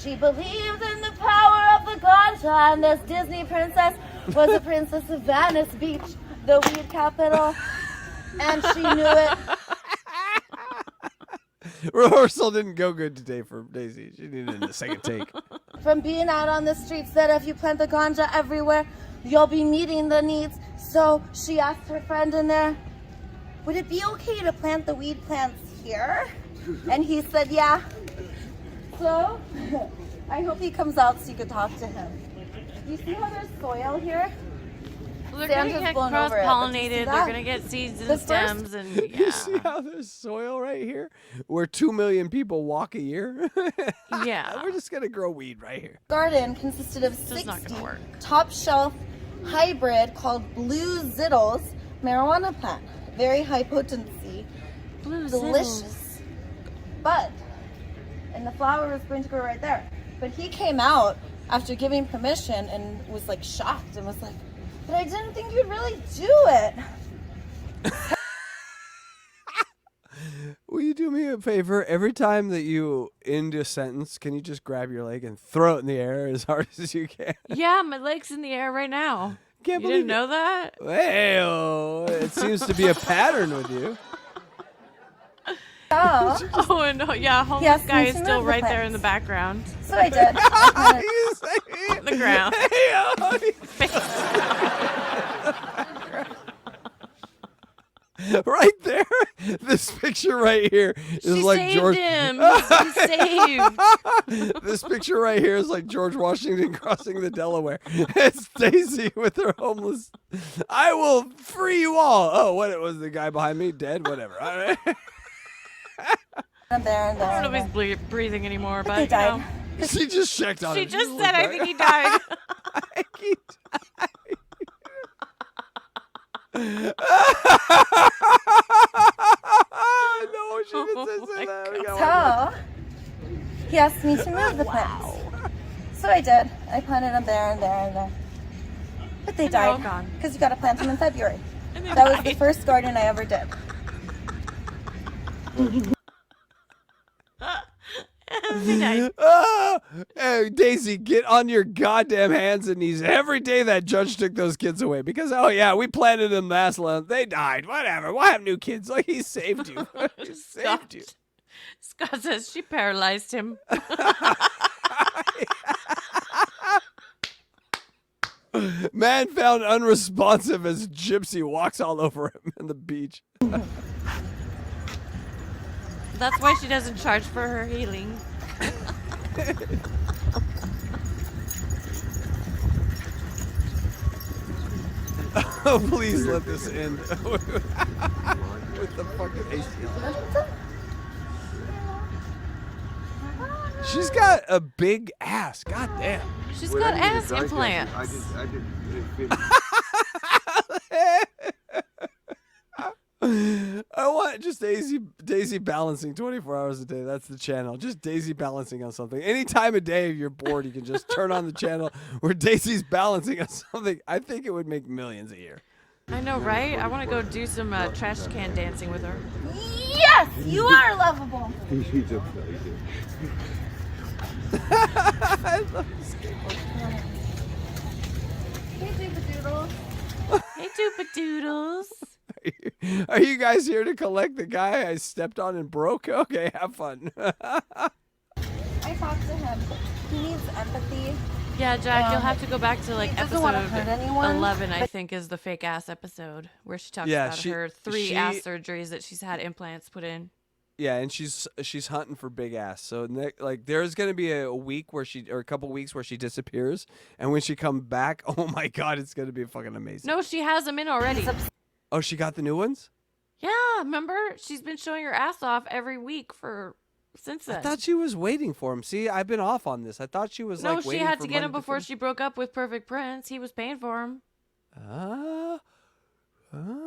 She believed in the power of the ganja, and this Disney princess was a princess of Venice Beach, the weed capital, and she knew it.
Rehearsal didn't go good today for Daisy. She needed a second take.
From being out on the streets, that if you plant the ganja everywhere, you'll be meeting the needs. So she asked her friend in there, would it be okay to plant the weed plants here? And he said, yeah. So I hope he comes out so you could talk to him. You see how there's soil here?
Well, they're
Sand
gonna
has
get
blown over it.
cross-pollinated.
But you see
They're
that?
gonna get seeds
The
and
first-
stems, and
You see
yeah,
how there's soil right here where 2 million people walk a year?
yeah.
We're just going to grow weed right here.
Garden consisted of
This is not
60
gonna work.
top shelf hybrid called Blue Zittles marijuana plant. Very high potency,
Blue
delicious bud. And the flower was going to grow right there. But he came out after giving permission and was like shocked and was like, but I didn't think you'd really do it.
Will you do me a favor? Every time that you end a sentence, can you just grab your leg and throw it in the air as hard as you can?
Yeah, my leg's in the air right now.
Can't
You
believe
didn't know that?
Well, it seems to be a pattern with you.
Oh,
Oh, and yeah, homeless
Yes,
guy
Miss
is still right there in
America.
the background,
so I did.
You say-
the ground.
Right there, this picture right here is
She
like
saved
George.
him. He's saved.
This picture right here is like George Washington crossing the Delaware. It's Daisy with her homeless. I will free you all. Oh, what? It was the guy behind me dead. Whatever. All right.
And there and there.
I don't know
and
if
there.
he's breathing anymore,
They
but you
died.
know.
She just checked on
She
him.
just
was
said, I
like,
think he died.
I think he died. No, she didn't
Oh
say
my
that. We got one.
So he asked me to move the plants. So I did. I planted them there and there and there. But they
And they're all
died
gone.
because you got to plant them in February.
And they
That was the
died.
first garden I ever did.
They died.
Ah! Hey, Daisy, get on your goddamn hands and knees every day that judge took those kids away because, oh, yeah, we planted them last month. They died. Whatever. Why have new kids? Like, he saved you. He saved you.
Scott says she paralyzed him.
Man found unresponsive as Gypsy walks all over him on the beach.
That's why she doesn't charge for her healing.
Oh, please let this end with the fucking ACL. She's got a big ass. God damn.
She's got ass implants.
I want just Daisy balancing 24 hours a day. That's the channel. Just Daisy balancing on something. Any time of day if you're bored, you can just turn on the channel where Daisy's balancing on something. I think it would make millions a year.
I know, right? I want to go do some trash can dancing with her.
Yes, you are lovable.
I love this game.
Hey, Doodle.
Hey, Doopadoodles.
Are you guys here to collect the guy I stepped on and broke? Okay, have fun.
I talked to him. He needs empathy.
Yeah, Jack, you'll have to go back to like
he doesn't wanna
episode
hurt anyone,
11, I
but-
think, is the fake ass episode where she talks
Yeah,
about
she-
her 3
she-
ass surgeries that she's had implants put in.
Yeah, and she's hunting for big ass. So like there's gonna be a week where or a couple weeks where she disappears, and when she comes back, oh my god, it's gonna be fucking amazing.
No, she has them in already.
Oh, she got the new ones?
Yeah, remember? She's been showing her ass off every week since then.
I thought she was waiting for him. See, I've been off on this. I thought she was
No,
like
she
waiting
had
for
to get
money
him before
finish.
she broke up with Perfect Prince. He was paying for him.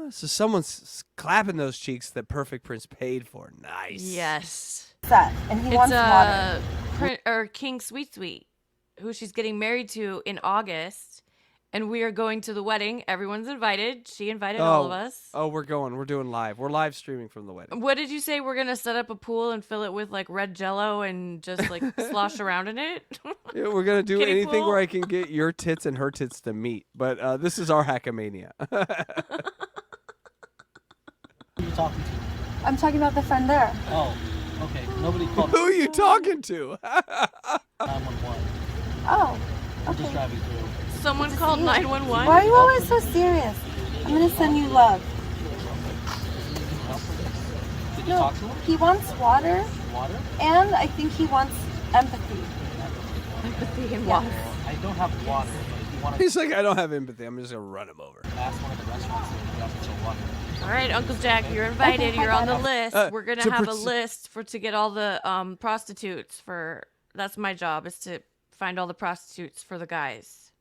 So someone's clapping those cheeks that Perfect Prince paid for. Nice.
Yes.
Set, and he
It's
wants water.
King Sweet Sweet, who she's getting married to in August, and we are going to the wedding. Everyone's invited. She invited all of us.
Oh, we're going. We're doing live. We're live streaming from the wedding.
What did you say? We're gonna set up a pool and fill it with like red Jello and just like slosh around in it.
Yeah, we're gonna do
Kiddie
anything
pool?
where I can get your tits and her tits to meet. But this is our hackamania.
Who are you talking to?
I'm talking about the friend there.
Oh, okay. Nobody called
Who are you talking to?
911.
Oh,
I'm just
okay.
driving through.
Someone called 911.
Why are you always so serious? I'm gonna send you love.
Did you
No,
talk to him?
he wants water,
Water?
and I think he wants empathy.
Empathy and
Yeah.
water.
I don't have water, but if you want to
He's like, I don't have empathy. I'm just gonna run him over.
ask one of the restaurants if we offer chill water.
All right, Uncle Jack, you're invited. You're on the list. We're gonna
to
have a
pers-
list to get all the prostitutes for. That's my job, is to find all the prostitutes for the guys.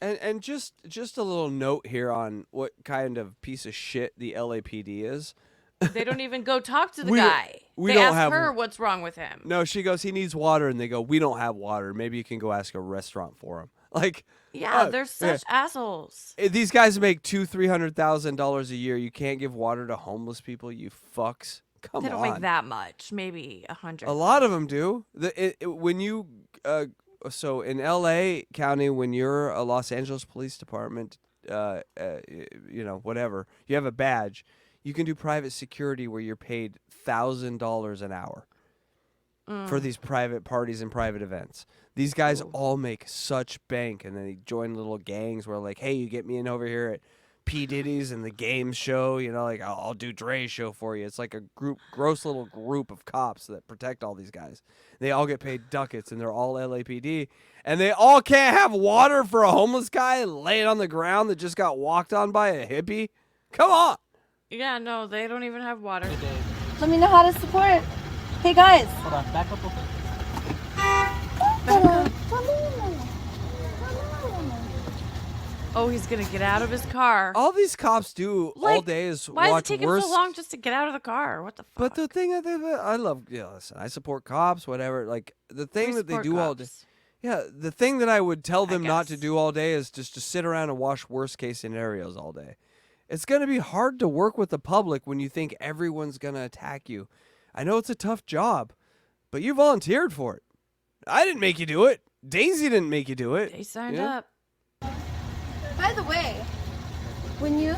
And just a little note here on what kind of piece of shit the LAPD is.
They don't even go talk to the
We-
guy.
we
They
don't
ask
have-
her what's wrong with him.
No, she goes, he needs water, and they go, we don't have water. Maybe you can go ask a restaurant for him. Like,
Yeah, they're
yeah.
such assholes.
These guys make $200,000-$300,000 a year. You can't give water to homeless people, you fucks. Come
They don't
on.
make that much. Maybe 100.
A lot of them do. When you so in LA County, when you're a Los Angeles Police Department, whatever, you have a badge, you can do private security where you're paid $1,000 an hour for these private parties and private events. These guys all make such bank, and then they join little gangs where, like, hey, you get me in over here at P. Diddy's and the game show, like I'll do Dre's show for you. It's like a gross little group of cops that protect all these guys. They all get paid ducats, and they're all LAPD, and they all can't have water for a homeless guy laying on the ground that just got walked on by a hippie. Come on.
Yeah, no, they don't even have water.
Hey, Dave.
Let me know how to support. Hey guys.
Hold on. Back up real quick.
Oh, he's gonna get out of his car.
All these cops do all
Like,
day is
Why
watch
is it taking
worse.
so long just to get out of the car? What the fuck?
But the thing I love, listen, I support cops, whatever. Like the thing
We
that they
support
do all day.
cops.
Yeah, the thing that I would tell them not to
guess.
do all day is just to sit around and watch worst case scenarios all day. It's going to be hard to work with the public when you think everyone's going to attack you. I know it's a tough job, but you volunteered for it. I didn't make you do it. Daisy didn't make you do it.
They signed
Yeah.
up.
By the way, when you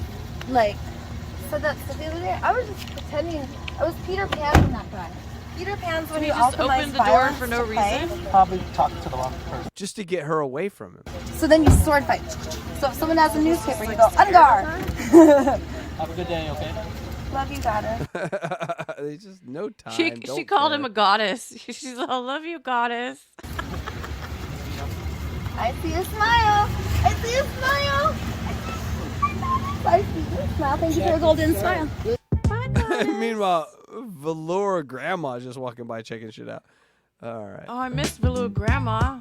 said that stuff the other day, I was just pretending I was Peter Pan from that guy. Peter Pan's when
He
you
just
alchemize
opened the door
violence
for no
to play.
reason.
Probably talking to the wrong person.
Just to get her away from him.
So then you sword fight. So if someone has a newspaper, you go, Ungar!
Have a good day, okay?
Love you, daughter.
There's just no time.
She
don't
called
care.
him a goddess. She's like, I love you, goddess.
I see a smile. I see a smile. I see a smile. Thank you for a golden smile.
Meanwhile, Velour grandma's just walking by checking shit out. All right.
Oh, I missed the little grandma.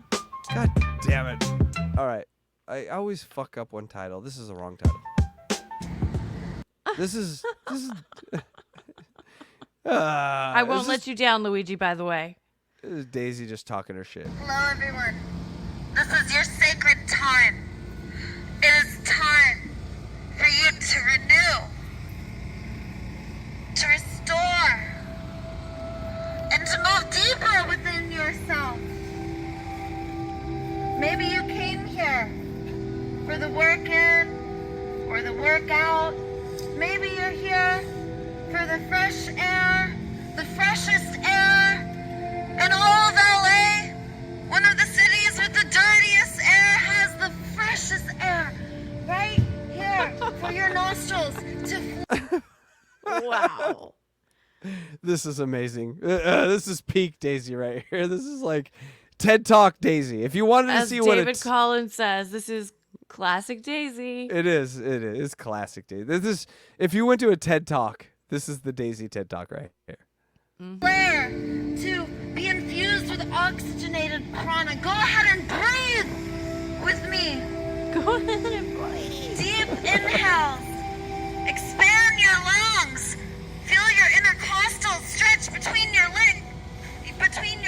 God damn it. All right. I always fuck up one title. This is the wrong title. This is
I won't let you down, Luigi, by the way.
This is Daisy just talking her shit.
Hello, everyone. This is your sacred time. It is time for you to renew, to restore, and to move deeper within yourself. Maybe you came here for the work-in or the workout. Maybe you're here for the fresh air, the freshest air in all of LA. One of the cities with the dirtiest air has the freshest air right here for your nostrils to
Wow.
This is amazing. This is peak Daisy right here. This is like TED Talk Daisy. If you wanted to
As
see what
David
it's
Collins says, this is classic Daisy.
It is. It's classic Daisy. This is if you went to a TED Talk, this is the Daisy TED Talk right here.
air, to be infused with oxygenated prana. Go ahead and breathe with me.
Go ahead and breathe.
Deep inhales. Expand your lungs. Feel your intercostal stretch between your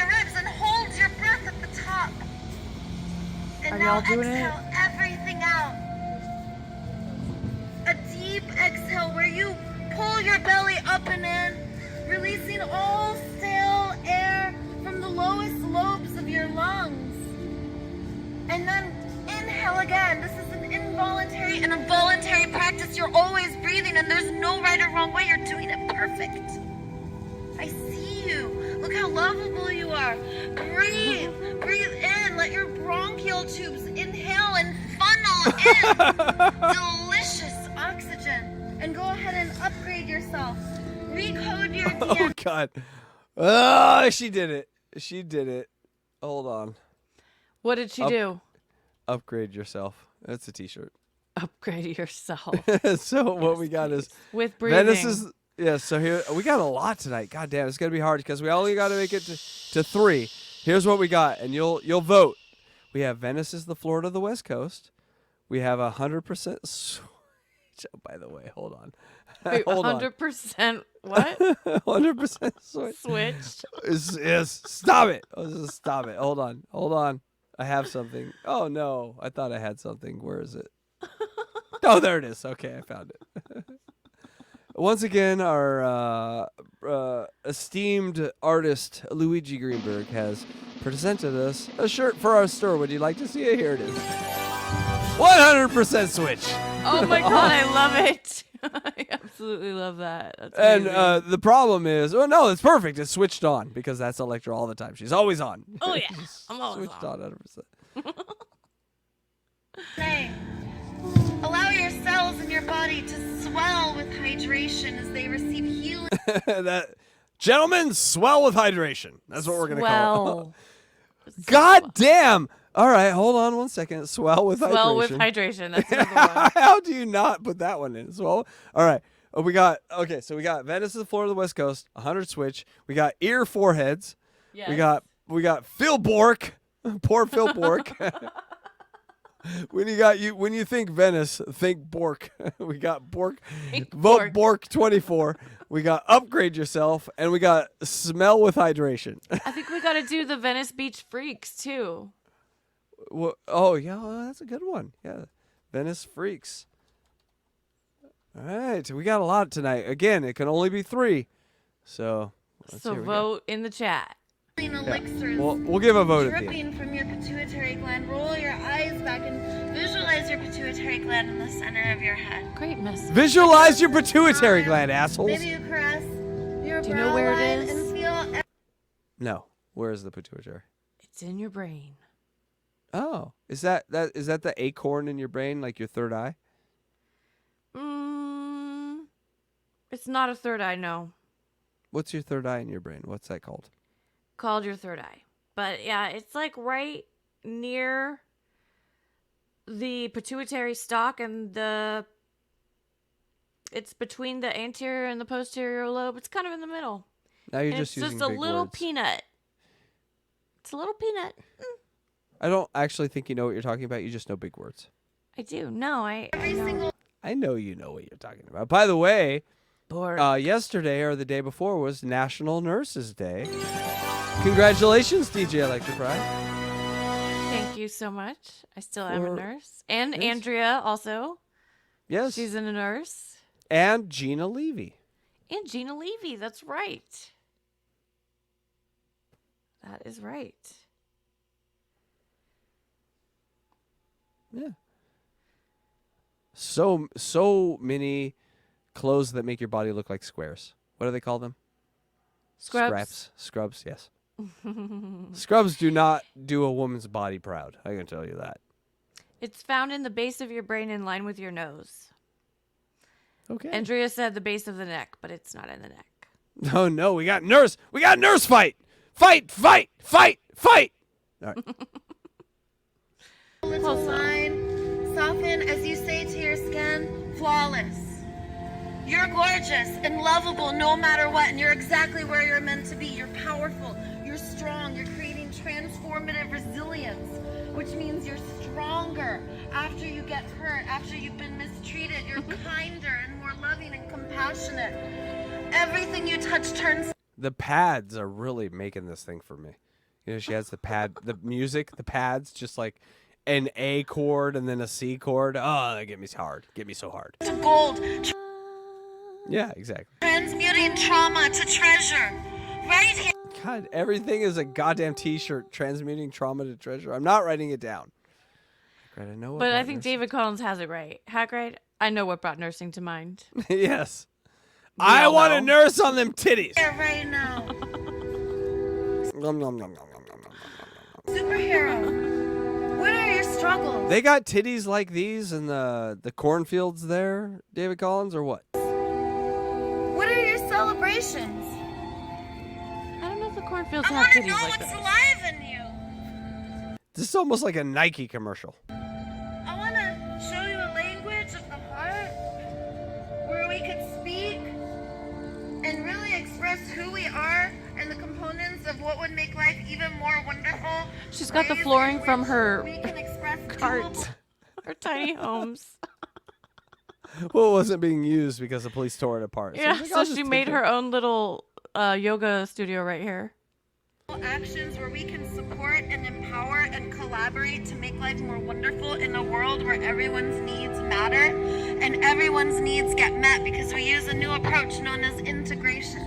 ribs, and hold your breath at the top. And
Are
now
y'all doing it?
exhale everything out. A deep exhale where you pull your belly up and in, releasing all stale air from the lowest lobes of your lungs. And then inhale again. This is an involuntary and a voluntary practice. You're always breathing, and there's no right or wrong way. You're doing it perfect. I see you. Look how lovable you are. Breathe. Breathe in. Let your bronchial tubes inhale and funnel in delicious oxygen. And go ahead and upgrade yourself. Recode your
Oh
DNA.
God. Oh, she did it. She did it. Hold on.
What did she
Up-
do?
Upgrade yourself. That's a T-shirt.
Upgrade yourself.
So what
Yes,
we got is
with breathing.
Venice is so here we got a lot tonight. God damn, it's gonna be hard because we only got to make it to 3. Here's what we got, and you'll vote. We have Venice is the Florida of the West Coast. We have 100% switch. Oh, by the way, hold on.
Wait,
Hold on.
100% what?
100% switch.
Switched.
Yes. Stop it. Stop it. Hold on. I have something. Oh no, I thought I had something. Where is it? Oh, there it is. Okay, I found it. Once again, our esteemed artist Luigi Greenberg has presented us a shirt for our store. Would you like to see it? Here it is. 100% switch.
Oh my god, I love it. I absolutely love that. That's
And
amazing.
the problem is, oh no, it's perfect. It's switched on because that's Electra all the time. She's always on.
Oh yeah, I'm always
Switched
on.
on 100%.
Say, allow your cells in your body to swell with hydration as they receive healing.
That gentlemen, swell with hydration. That's what we're gonna call it.
Swell.
God damn. All right, hold on 1 second. Swell with hydration.
Swell with hydration. That's another one.
How do you not put that one in? Swell. All right. So we got Venice is the Florida of the West Coast, 100 switch. We got ear foreheads.
Yes.
We got Phil Bork. Poor Phil Bork. When you think Venice, think Bork. We got Bork.
Think
Vote
Bork.
Bork 24. We got upgrade yourself, and we got smell with hydration.
I think we got to do the Venice Beach Freaks too.
Oh yeah, well, that's a good one. Yeah, Venice Freaks. All right, we got a lot tonight. Again, it can only be 3. So let's
So
here we go.
vote in the chat.
Elixirs
We'll give a vote at the end.
dripping from your pituitary gland. Roll your eyes back and visualize your pituitary gland in the center of your head.
Great message.
Visualize your pituitary gland, assholes.
Maybe you caress your
Do you know
brow
where it
line
is?
and feel
No, where is the pituitary?
It's in your brain.
Oh, is that the acorn in your brain, like your third eye?
It's not a third eye, no.
What's your third eye in your brain? What's that called?
Called your third eye. But yeah, it's like right near the pituitary stalk and it's between the anterior and the posterior lobe. It's kind of in the middle.
Now you're
And
just
it's
using
just a
big
little
words.
peanut. It's a little peanut.
I don't actually think you know what you're talking about. You just know big words.
I do. No, I
every
know.
single
I know you know what you're talking about. By the way,
Bored.
yesterday or the day before was National Nurses Day. Congratulations, DJ Electric Pride.
Thank you so much. I still am a
For-
nurse. And
Yes.
Andrea also.
Yes.
She's a nurse.
And Gina Levy.
And Gina Levy. That's right. That is right.
Yeah. So many clothes that make your body look like squares. What do they call them?
Scrubs.
Scrubs, yes. Scrubs do not do a woman's body proud. I can tell you that.
It's found in the base of your brain in line with your nose.
Okay.
Andrea said the base of the neck, but it's not in the neck.
No, we got nurse fight. Fight. All right.
little line soften as you say to your skin, flawless. You're gorgeous and lovable no matter what, and you're exactly where you're meant to be. You're powerful, you're strong, you're creating transformative resilience, which means you're stronger after you get hurt, after you've been mistreated. You're kinder and more loving and compassionate. Everything you touch turns.
The pads are really making this thing for me. You know, she has the pad, the music, the pads, just like an A chord and then a C chord. Oh, that get me so hard.
To gold,
Yeah, exactly.
transmuting trauma to treasure. Right here.
God, everything is a goddamn T-shirt. Transmuting trauma to treasure. I'm not writing it down. Right, I know.
But I
about
think
nursing.
David Collins has it right. Hackride, I know what brought nursing to mind.
Yes. I want a
know.
nurse on them titties.
Here right now.
Nom, nom, nom, nom, nom, nom, nom, nom.
Superhero. What are your struggles?
They got titties like these in the cornfields there, David Collins, or what?
What are your celebrations?
I don't know if the cornfields
I
have
want to
titties
know
like
what's
that.
alive in you.
This is almost like a Nike commercial.
I want to show you a language of the heart where we could speak and really express who we are and the components of what would make life even more wonderful.
She's got the
Ways
flooring
in
from
which
her
we can express
cart.
doable-
Her tiny homes.
Well, it wasn't being used because the police tore it apart.
Yeah,
she's like,
so
"I'll
she
just
made
take
her
it."
own little yoga studio right here.
actions where we can support and empower and collaborate to make life more wonderful in a world where everyone's needs matter and everyone's needs get met because we use a new approach known as integration.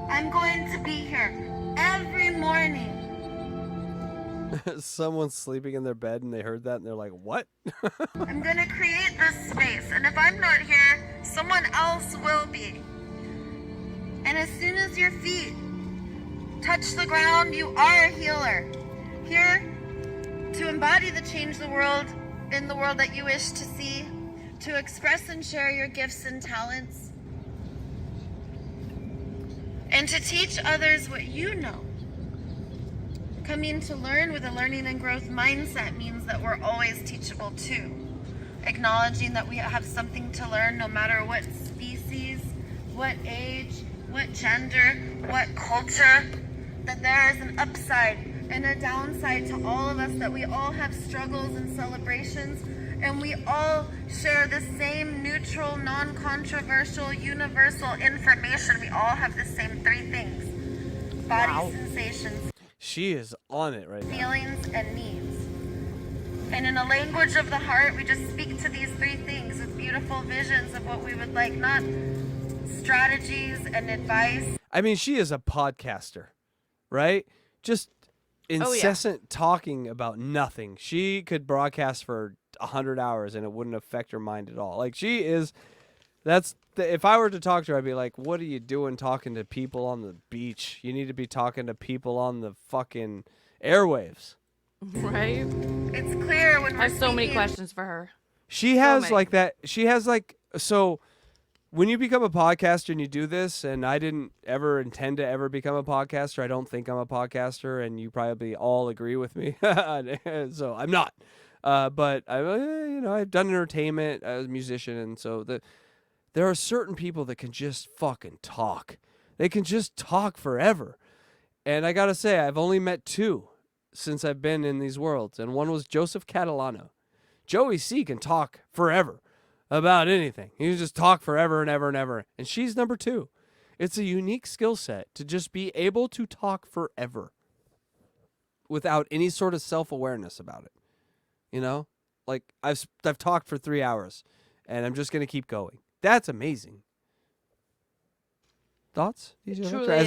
I'm going to be here every morning.
Someone's sleeping in their bed and they heard that and they're like, what?
I'm going to create this space, and if I'm not here, someone else will be. And as soon as your feet touch the ground, you are a healer. Here to embody the change the world in the world that you wish to see, to express and share your gifts and talents, and to teach others what you know. Coming to learn with a learning and growth mindset means that we're always teachable too. Acknowledging that we have something to learn no matter what species, what age, what gender, what culture, that there is an upside and a downside to all of us, that we all have struggles and celebrations, and we all share the same neutral, non-controversial, universal information. We all have the same three things: body sensations,
She is on it right now.
feelings, and needs. And in a language of the heart, we just speak to these three things with beautiful visions of what we would like, not strategies and advice.
I mean, she is a podcaster, right? Just incessant talking about nothing. She could broadcast for 100 hours and it wouldn't affect her mind at all. Like, she is, if I were to talk to her, I'd be like, what are you doing talking to people on the beach? You need to be talking to people on the fucking airwaves.
Right?
It's clear when we're
I have so many
speaking-
questions for her.
She has
many.
like that. She has like, so when you become a podcaster and you do this, and I didn't ever intend to ever become a podcaster. I don't think I'm a podcaster, and you probably all agree with me. So I'm not. But I've done entertainment as a musician, and so there are certain people that can just fucking talk. They can just talk forever. And I gotta say, I've only met two since I've been in these worlds, and one was Joseph Catalano. Joey C can talk forever about anything. He can just talk forever and ever and ever. And she's number two. It's a unique skill set to just be able to talk forever without any sort of self-awareness about it. You know? Like, I've talked for 3 hours, and I'm just going to keep going. That's amazing. Thoughts?
It
DJ
truly
Electra?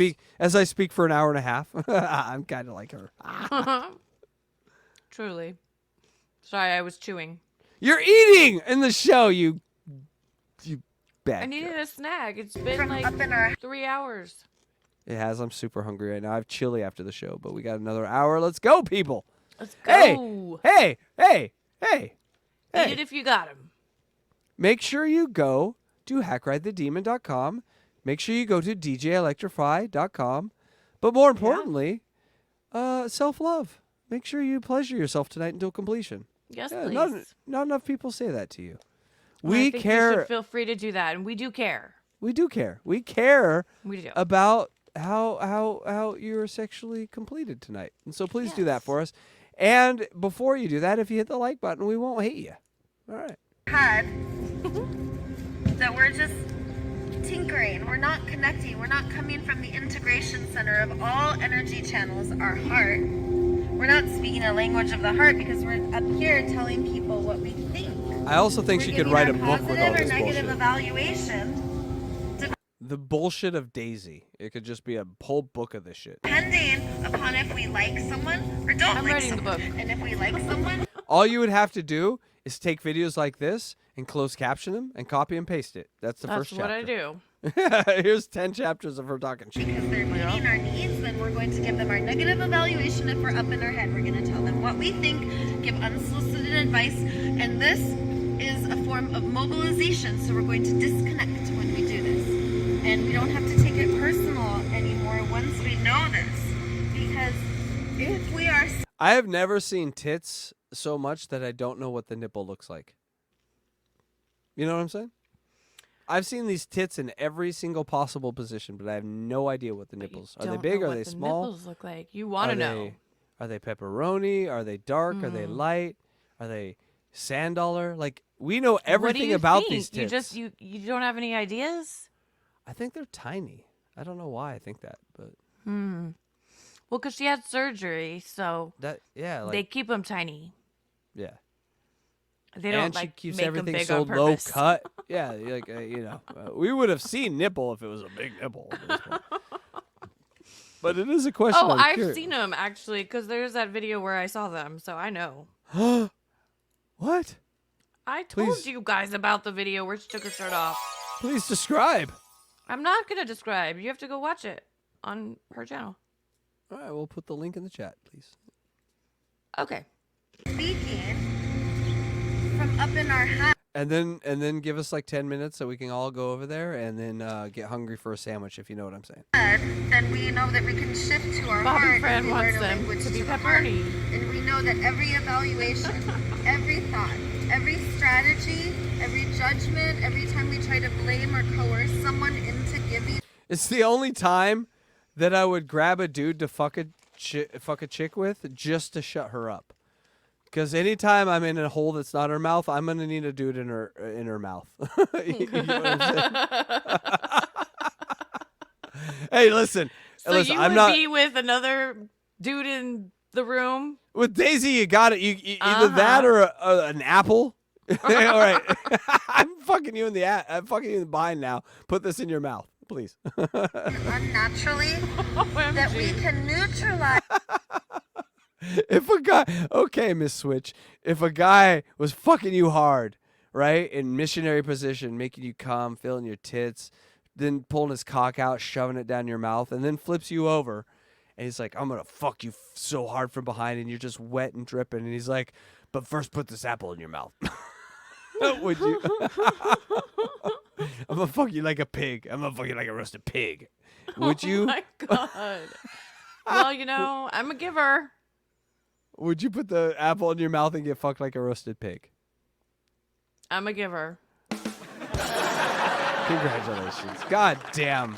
is.
As I speak for an hour and a half, I'm kind of like her.
Truly. Sorry, I was chewing.
You're eating in the show, you bad
I needed
girl.
a snack. It's been
From
like
up in our
3 hours.
It has. I'm super hungry right now. I have chili after the show, but we got another hour. Let's go, people.
Let's
Hey,
go.
hey, hey,
Eat
hey,
it
hey.
if you got him.
Make sure you go to hackridethedemon.com. Make sure you go to djelectrify.com. But more importantly, self-love. Make sure you pleasure yourself tonight until completion.
Yes,
Yeah,
please.
not enough people say that to you.
I
We
think
care.
You should feel free to do that, and we do care.
We do care. We care
We do.
about how you're sexually completed tonight. And so please do that
Yes.
for us. And before you do that, if you hit the like button, we won't hate you. All right.
head that we're just tinkering, we're not connecting, we're not coming from the integration center of all energy channels, our heart. We're not speaking a language of the heart because we're up here telling people what we think.
I also think she
We're
could
giving
write a
our
book with all
positive or
this
negative
bullshit.
evaluation
The bullshit of Daisy. It could just be a whole book of this shit.
depending upon if we like someone or don't
I'm
like
writing the
someone.
book.
And if we like someone,
All you would have to do is take videos like this and close caption them and copy and paste it. That's the
That's
first
what I
chapter.
do.
Here's 10 chapters of her talking shit.
because they're meeting our needs, then we're going to give them our negative evaluation. If we're up in our head, we're going to tell them what we think, give unsolicited advice, and this is a form of mobilization, so we're going to disconnect when we do this. And we don't have to take it personal anymore once we know this, because
if we are
I have never seen tits so much that I don't know what the nipple looks like. You know what I'm saying? I've seen these tits in every single possible position, but I have no idea what the nipples are. They
Don't
big?
know
Are
what
they
the
small?
nipples look like. You want to know.
Are they pepperoni? Are they dark? Are they
Mm.
light? Are they sand dollar? Like, we know
What do
everything
you
about
think?
these tits.
You don't have any ideas?
I think they're tiny. I don't know why I think that, but
Hmm. Well, because she had surgery, so
like
they keep them tiny.
yeah.
They don't
And she
like
keeps
make
everything
them big
so
on
low
purpose.
cut. Yeah, like we would have seen nipple if it was a big nipple. At this point. But it is a question.
Oh,
I'm
I've
curious.
seen them actually, because there's that video where I saw them, so I know.
What?
I told
Please.
you guys about the video where she took her shirt off.
Please describe.
I'm not gonna describe. You have to go watch it on her channel.
All right, we'll put the link in the chat, please.
Okay.
Speaking from up in our house.
And then give us like 10 minutes so we can all go over there and then get hungry for a sandwich, if you know what I'm saying.
Then we know that we can shift to our
Bobby
heart.
Fran
and we
wants
learn a
them
language
to be
the heart.
pepperoni.
And we know that every evaluation, every thought, every strategy, every judgment, every time we try to blame or coerce someone into giving.
It's the only time that I would grab a dude to fuck a chick with just to shut her up. Because anytime I'm in a hole that's not her mouth, I'm gonna need a dude in her mouth. You know what I'm saying? Hey, listen.
So
Listen,
you
I'm
would
not
be with another dude in the room?
with Daisy. You got it. You either that or an apple. All right, I'm fucking you in the I'm fucking you in the behind now. Put this in your mouth, please.
Unnaturally, that we can neutralize.
If a guy, okay, Miss Switch, if a guy was fucking you hard, right, in missionary position, making you come, feeling your tits, then pulling his cock out, shoving it down your mouth, and then flips you over, and he's like, I'm gonna fuck you so hard from behind, and you're just wet and dripping, and he's like, but first put this apple in your mouth. Would you? I'm gonna fuck you like a pig. I'm gonna fuck you like a roasted pig. Would you?
Oh my god. Well, you know, I'm a giver.
Would you put the apple in your mouth and get fucked like a roasted pig?
I'm a giver.
Congratulations. God damn.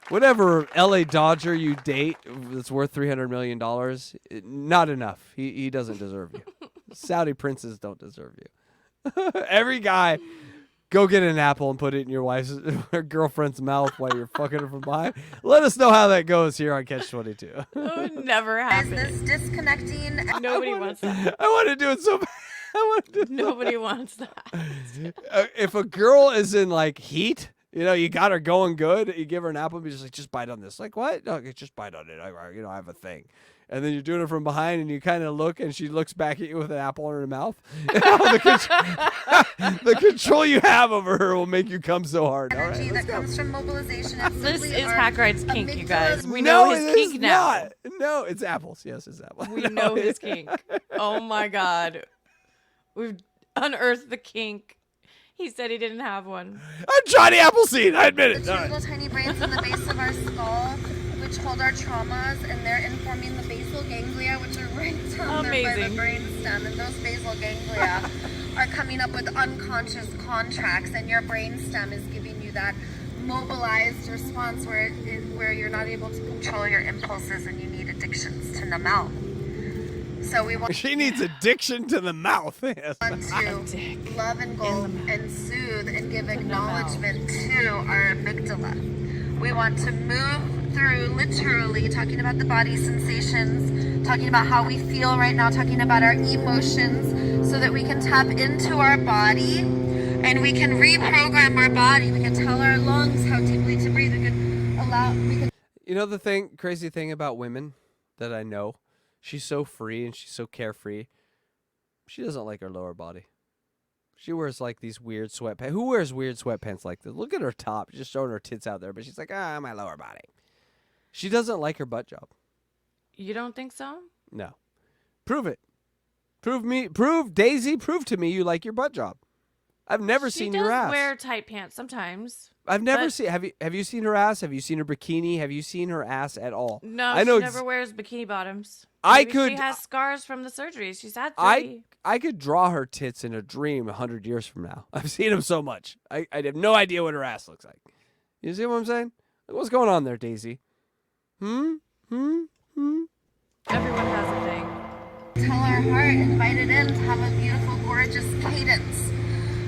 Whatever LA Dodger you date that's worth $300 million, not enough. He doesn't deserve you. Saudi princes don't deserve you. Every guy, go get an apple and put it in your wife's or girlfriend's mouth while you're fucking her from behind. Let us know how that goes here on Catch 22.
That would never
Is
happen.
this disconnecting?
Nobody wants that.
I want to do it so bad. I want to do it so
Nobody wants that.
if a girl is in like heat, you know, you got her going good, you give her an apple and be just like, just bite on this. Like, what? No, just bite on it. I have a thing. And then you're doing it from behind and you kind of look and she looks back at you with an apple in her mouth. The control you have over her will make you come so hard. All right,
Energy
let's
that
go.
comes from mobilization. It's
This
simply
is
our
Hackride's kink, you guys.
amygdala.
We know his
it
kink
is
now.
not. No, it's apples. Yes, it's apples.
We know his kink. Oh my god. We've unearthed the kink. He said he didn't have one.
I'm Johnny Appleseed. I admit
The
it.
two
All right.
little tiny brains in the base of our skull, which hold our traumas, and they're informing the basal ganglia, which are right down there by the
Amazing.
brainstem. And those basal ganglia are coming up with unconscious contracts, and your brainstem is giving you that mobilized response where you're not able to control your impulses and you need addictions to numb out. So we want
She needs addiction to the mouth. Yes.
to love and go and soothe and give acknowledgement to our amygdala. We want to move through literally talking about the body sensations, talking about how we feel right now, talking about our emotions so that we can tap into our body and we can reprogram our body. We can tell our lungs how deeply to breathe. We can
You know the crazy thing about women that I know? She's so free and she's so carefree. She doesn't like her lower body. She wears like these weird sweatpants. Who wears weird sweatpants like this? Look at her top, just showing her tits out there. But she's like, my lower body. She doesn't like her butt job.
You don't think so?
No. Prove it. Prove Daisy, prove to me you like your butt job. I've never
She
seen
does
your ass.
wear tight pants sometimes.
I've never
but-
seen. Have you seen her ass? Have you seen her bikini? Have you seen her ass at all?
No,
I know
she never wears bikini bottoms.
I
Maybe
could-
She has scars from the surgery. She's had 3.
I could draw her tits in a dream 100 years from now. I've seen them so much. I have no idea what her ass looks like. You see what I'm saying? Like, what's going on there, Daisy?
Everyone has a thing.
Tell our heart, invite it in to have a beautiful, gorgeous cadence.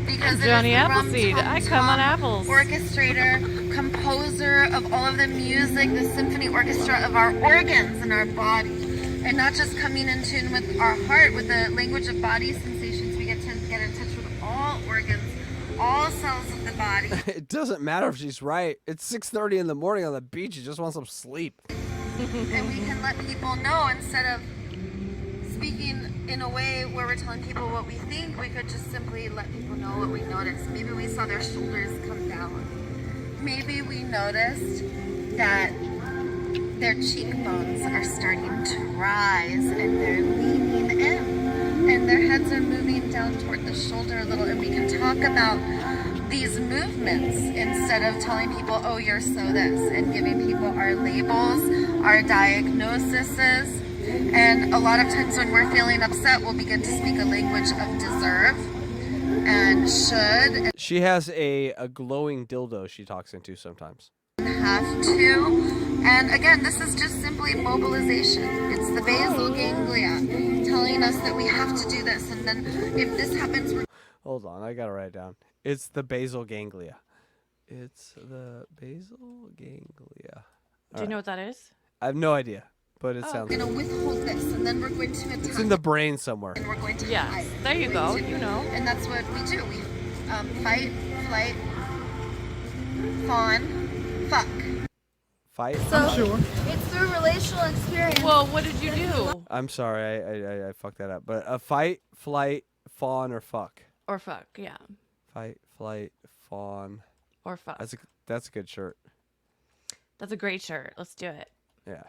Because it is
Johnny
the
Appleseed. I come on apples.
Orchestrator, composer of all of the music, the symphony orchestra of our organs and our body. And not just coming in tune with our heart, with the language of body sensations. We get to get in touch with all organs, all cells of the body.
It doesn't matter if she's right. It's 6:30 in the morning on the beach. You just want some sleep.
And we can let people know, instead of speaking in a way where we're telling people what we think, we could just simply let people know what we noticed. Maybe we saw their shoulders come down. Maybe we noticed that their cheekbones are starting to rise and they're leaning in and their heads are moving down toward the shoulder a little, and we can talk about these movements instead of telling people, oh, you're so this, and giving people our labels, our diagnoses. And a lot of times when we're feeling upset, we'll begin to speak a language of deserve and should
She has a glowing dildo she talks into sometimes.
and have to. And again, this is just simply mobilization. It's the basal ganglia telling us that we have to do this. And then if this happens, we're
Hold on, I gotta write it down. It's the basal ganglia. It's the basal ganglia.
Do you know what that is?
I have no idea, but it sounds.
going to withhold this. And then we're going to attack.
It's in the brain somewhere.
And we're going to
Yes.
hide.
There you
We're
go.
going to-
You know.
And that's what we do. We fight, flight, fawn, fuck.
Fight.
So
Sure.
it's through relational experience.
Well, what did you do?
I'm sorry, I fucked that up. But a fight, flight, fawn, or fuck.
Or fuck, yeah.
Fight, flight, fawn.
Or fuck.
That's a good shirt.
That's a great shirt. Let's do it.
Yeah.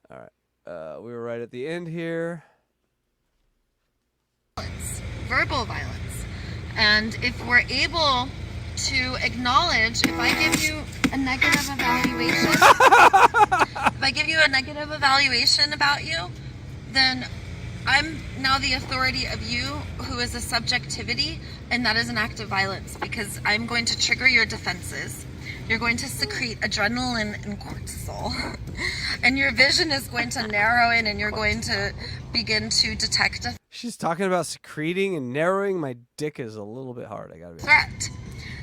All right. We were right at the end here.
Verbal violence. And if we're able to acknowledge, if I give you a negative evaluation, if I give you a negative evaluation about you, then I'm now the authority of you, who is a subjectivity, and that is an act of violence, because I'm going to trigger your defenses. You're going to secrete adrenaline and cortisol, and your vision is going to narrow in, and you're going to begin to detect a
She's talking about secreting and narrowing. My dick is a little bit hard. I gotta be honest.
threat.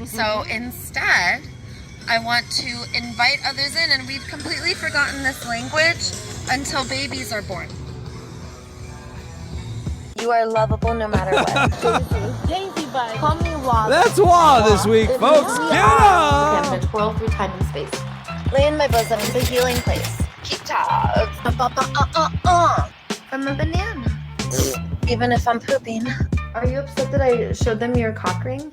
So instead, I want to invite others in, and we've completely forgotten this language until babies are born.
You are lovable no matter what.
Daisy bud.
Call me Wawa.
That's Wawa this week, folks. Get up!
I'm gonna twirl through time and space. Lay in my bosom. It's a healing place. Keep tabs. From a banana. Even if I'm pooping. Are you upset that I showed them your cock ring?